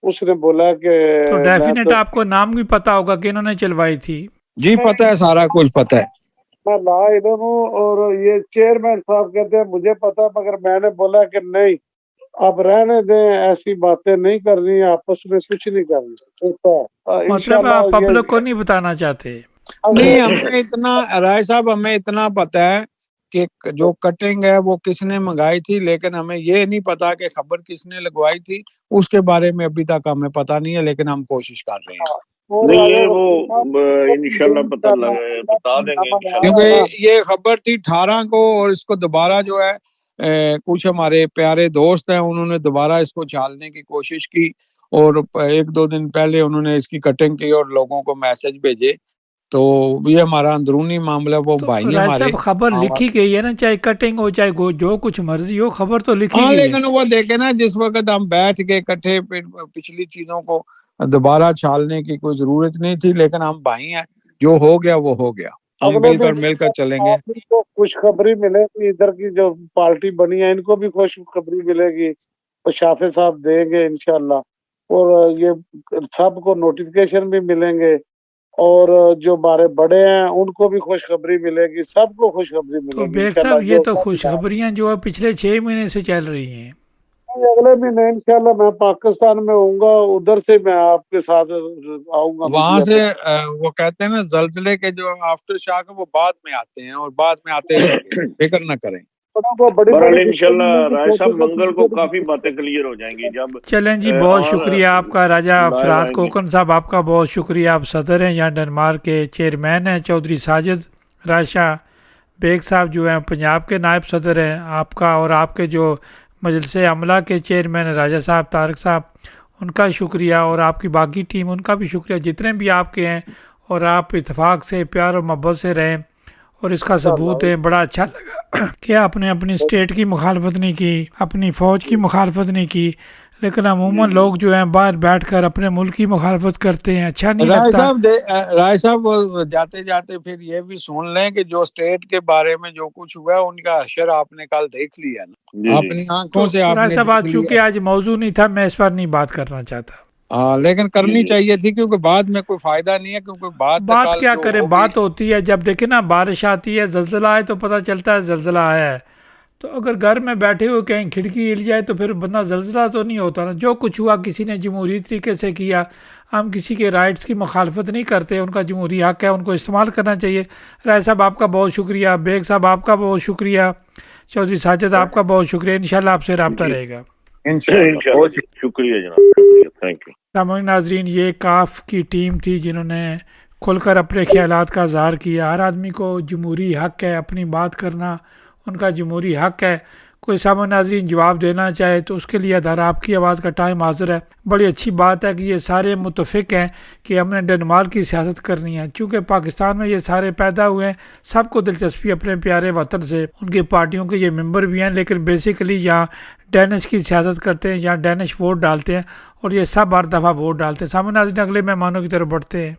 اس نے بولا کہ تو میں ڈیفینیٹ تو آپ کو نام بھی پتا ہوگا کہ انہوں نے چلوائی تھی. جی پتہ ہے، سارا کچھ پتہ ہے. میں لا علم ہوں، اور یہ چیئرمین صاحب کہتے ہیں مجھے پتا، مگر میں نے بولا کہ نہیں، آپ رہنے دیں، ایسی باتیں نہیں کرنی، آپس میں کچھ نہیں کرنا. مطلب انشاءاللہ آپ یہ پبلک کو نہیں بتانا چاہتے. نہیں، ہمیں اتنا رائے صاحب، ہمیں اتنا پتہ ہے کہ جو کٹنگ ہے وہ کس نے منگائی تھی، لیکن ہمیں یہ نہیں پتا کہ خبر کس نے لگوائی تھی. اس کے بارے میں ابھی تک ہمیں پتہ نہیں ہے، لیکن ہم کوشش کر رہے ہیں. نہیں، یہ وہ انشاءاللہ بتا دیں گے انشاءاللہ. کیونکہ یہ خبر تھی 18 کو، اور اس کو دوبارہ جو ہے کچھ ہمارے پیارے دوست ہیں، انہوں نے دوبارہ اس کو چھالنے کی کوشش کی، اور 1-2 دن پہلے انہوں نے اس کی کٹنگ کی اور لوگوں کو میسج بھیجے. تو یہ ہمارا اندرونی معاملہ، وہ تو بھائی ہیں راج ہمارے. صاحب خبر لکھی گئی ہے نا، چاہے کٹنگ ہو چاہے جو کچھ مرضی ہو، خبر تو لکھی ہاں، گئی ہے. لیکن وہ دیکھیں نا، جس وقت ہم بیٹھ کے اکٹھے پچھلی چیزوں کو دوبارہ چھالنے کی کوئی ضرورت نہیں تھی، لیکن ہم بھائی ہیں، جو ہو گیا وہ ہو گیا، ہم مل کر چلیں گے. آپ کو خوشخبری ملے گی، ادھر کی جو پارٹی بنی ہے ان کو بھی خوشخبری ملے گی، تو شافع صاحب دیں گے انشاءاللہ، اور یہ سب کو نوٹیفیکیشن بھی ملیں گے، اور جو ہمارے بڑے ہیں ان کو بھی خوشخبری ملے گی، سب کو خوشخبری تو ملے گی بیگ صاحب، انشاءاللہ. یہ تو خوشخبریاں جو ہے پچھلے 6 مہینے سے چل رہی ہیں. اگلے مہینے انشاءاللہ میں پاکستان میں ہوں گا، ادھر سے میں آپ کے ساتھ آؤں گا. وہاں سے وہ کہتے ہیں نا، زلزلے کے جو آفٹر شاک وہ بعد میں آتے ہیں، اور بعد میں آتے رہیں گے، فکر نہ کریں. بہرحال انشاءاللہ رائے صاحب منگل کو کافی باتیں کلیئر ہو جائیں گی. جب چلیں جی، بہت شکریہ آپ کا راجہ فرات کوکن صاحب، آپ کا بہت شکریہ. آپ صدر ہیں یہاں ڈنمارک کے، چیئرمین ہیں چودھری ساجد راشا بیگ صاحب جو ہیں پنجاب کے نائب صدر ہیں آپ کا، اور آپ کے جو مجلس عملہ کے چیئرمین ہیں راجہ صاحب طارق صاحب، ان کا شکریہ، اور آپ کی باقی ٹیم ان کا بھی شکریہ، جتنے بھی آپ کے ہیں، اور آپ اتفاق سے پیار اور محبت سے رہیں، اور اس کا ثبوت ہے. بڑا اچھا لگا کہ آپ نے اپنی اسٹیٹ کی مخالفت نہیں کی، اپنی فوج کی مخالفت نہیں کی، لیکن عموماً لوگ جو ہیں باہر بیٹھ کر اپنے ملک کی مخالفت کرتے ہیں. اچھا نہیں لگتا. رائے صاحب جاتے جاتے پھر یہ بھی سن لیں کہ جو اسٹیٹ کے بارے میں جو کچھ ہوا ہے، ان کا اشر آپ نے کل دیکھ لیا نا اپنی آنکھوں سے. آپ رائے نے صاحب، آج چونکہ آج موضوع نہیں تھا، میں اس پر نہیں بات کرنا چاہتا. لیکن کرنی چاہیے تھی، کیونکہ بعد میں کوئی فائدہ نہیں ہے، کیونکہ بات کیا کریں، بات ہوتی ہے جب دیکھیں نا، بارش آتی ہے، زلزلہ آئے تو پتہ چلتا ہے زلزلہ آیا ہے. تو اگر گھر میں بیٹھے ہوئے کہیں کھڑکی ہل جائے تو پھر بندہ زلزلہ تو نہیں ہوتا نا. جو کچھ ہوا کسی نے جمہوری طریقے سے کیا، ہم کسی کے رائٹس کی مخالفت نہیں کرتے، ان کا جمہوری حق ہے، ان کو استعمال کرنا چاہیے. رائے صاحب آپ کا بہت شکریہ، بیگ صاحب آپ کا بہت شکریہ، چودھری ساجد آپ کا بہت شکریہ. انشاءاللہ آپ سے رابطہ رہے گا. انشاءاللہ. شکریہ جناب، شکریہ، تھینک یو. سامعین ناظرین، یہ کاف کی ٹیم تھی جنہوں نے کھل کر اپنے خیالات کا اظہار کیا. ہر آدمی کو جمہوری حق ہے اپنی بات کرنا، ان کا جمہوری حق ہے. کوئی سامعین ناظرین جواب دینا چاہے تو اس کے لیے ادھر آپ کی آواز کا ٹائم حاضر ہے. بڑی اچھی بات ہے کہ یہ سارے متفق ہیں کہ ہم نے ڈنمارک کی سیاست کرنی ہے. چونکہ پاکستان میں یہ سارے پیدا ہوئے ہیں، سب کو دلچسپی اپنے پیارے وطن سے، ان کی پارٹیوں کے یہ ممبر بھی ہیں، لیکن بیسیکلی یہاں ڈینش کی سیاست کرتے ہیں، یہاں ڈینش ووٹ ڈالتے ہیں، اور یہ سب ہر دفعہ ووٹ ڈالتے ہیں. سامعین ناظرین، اگلے مہمانوں کی طرف بڑھتے ہیں.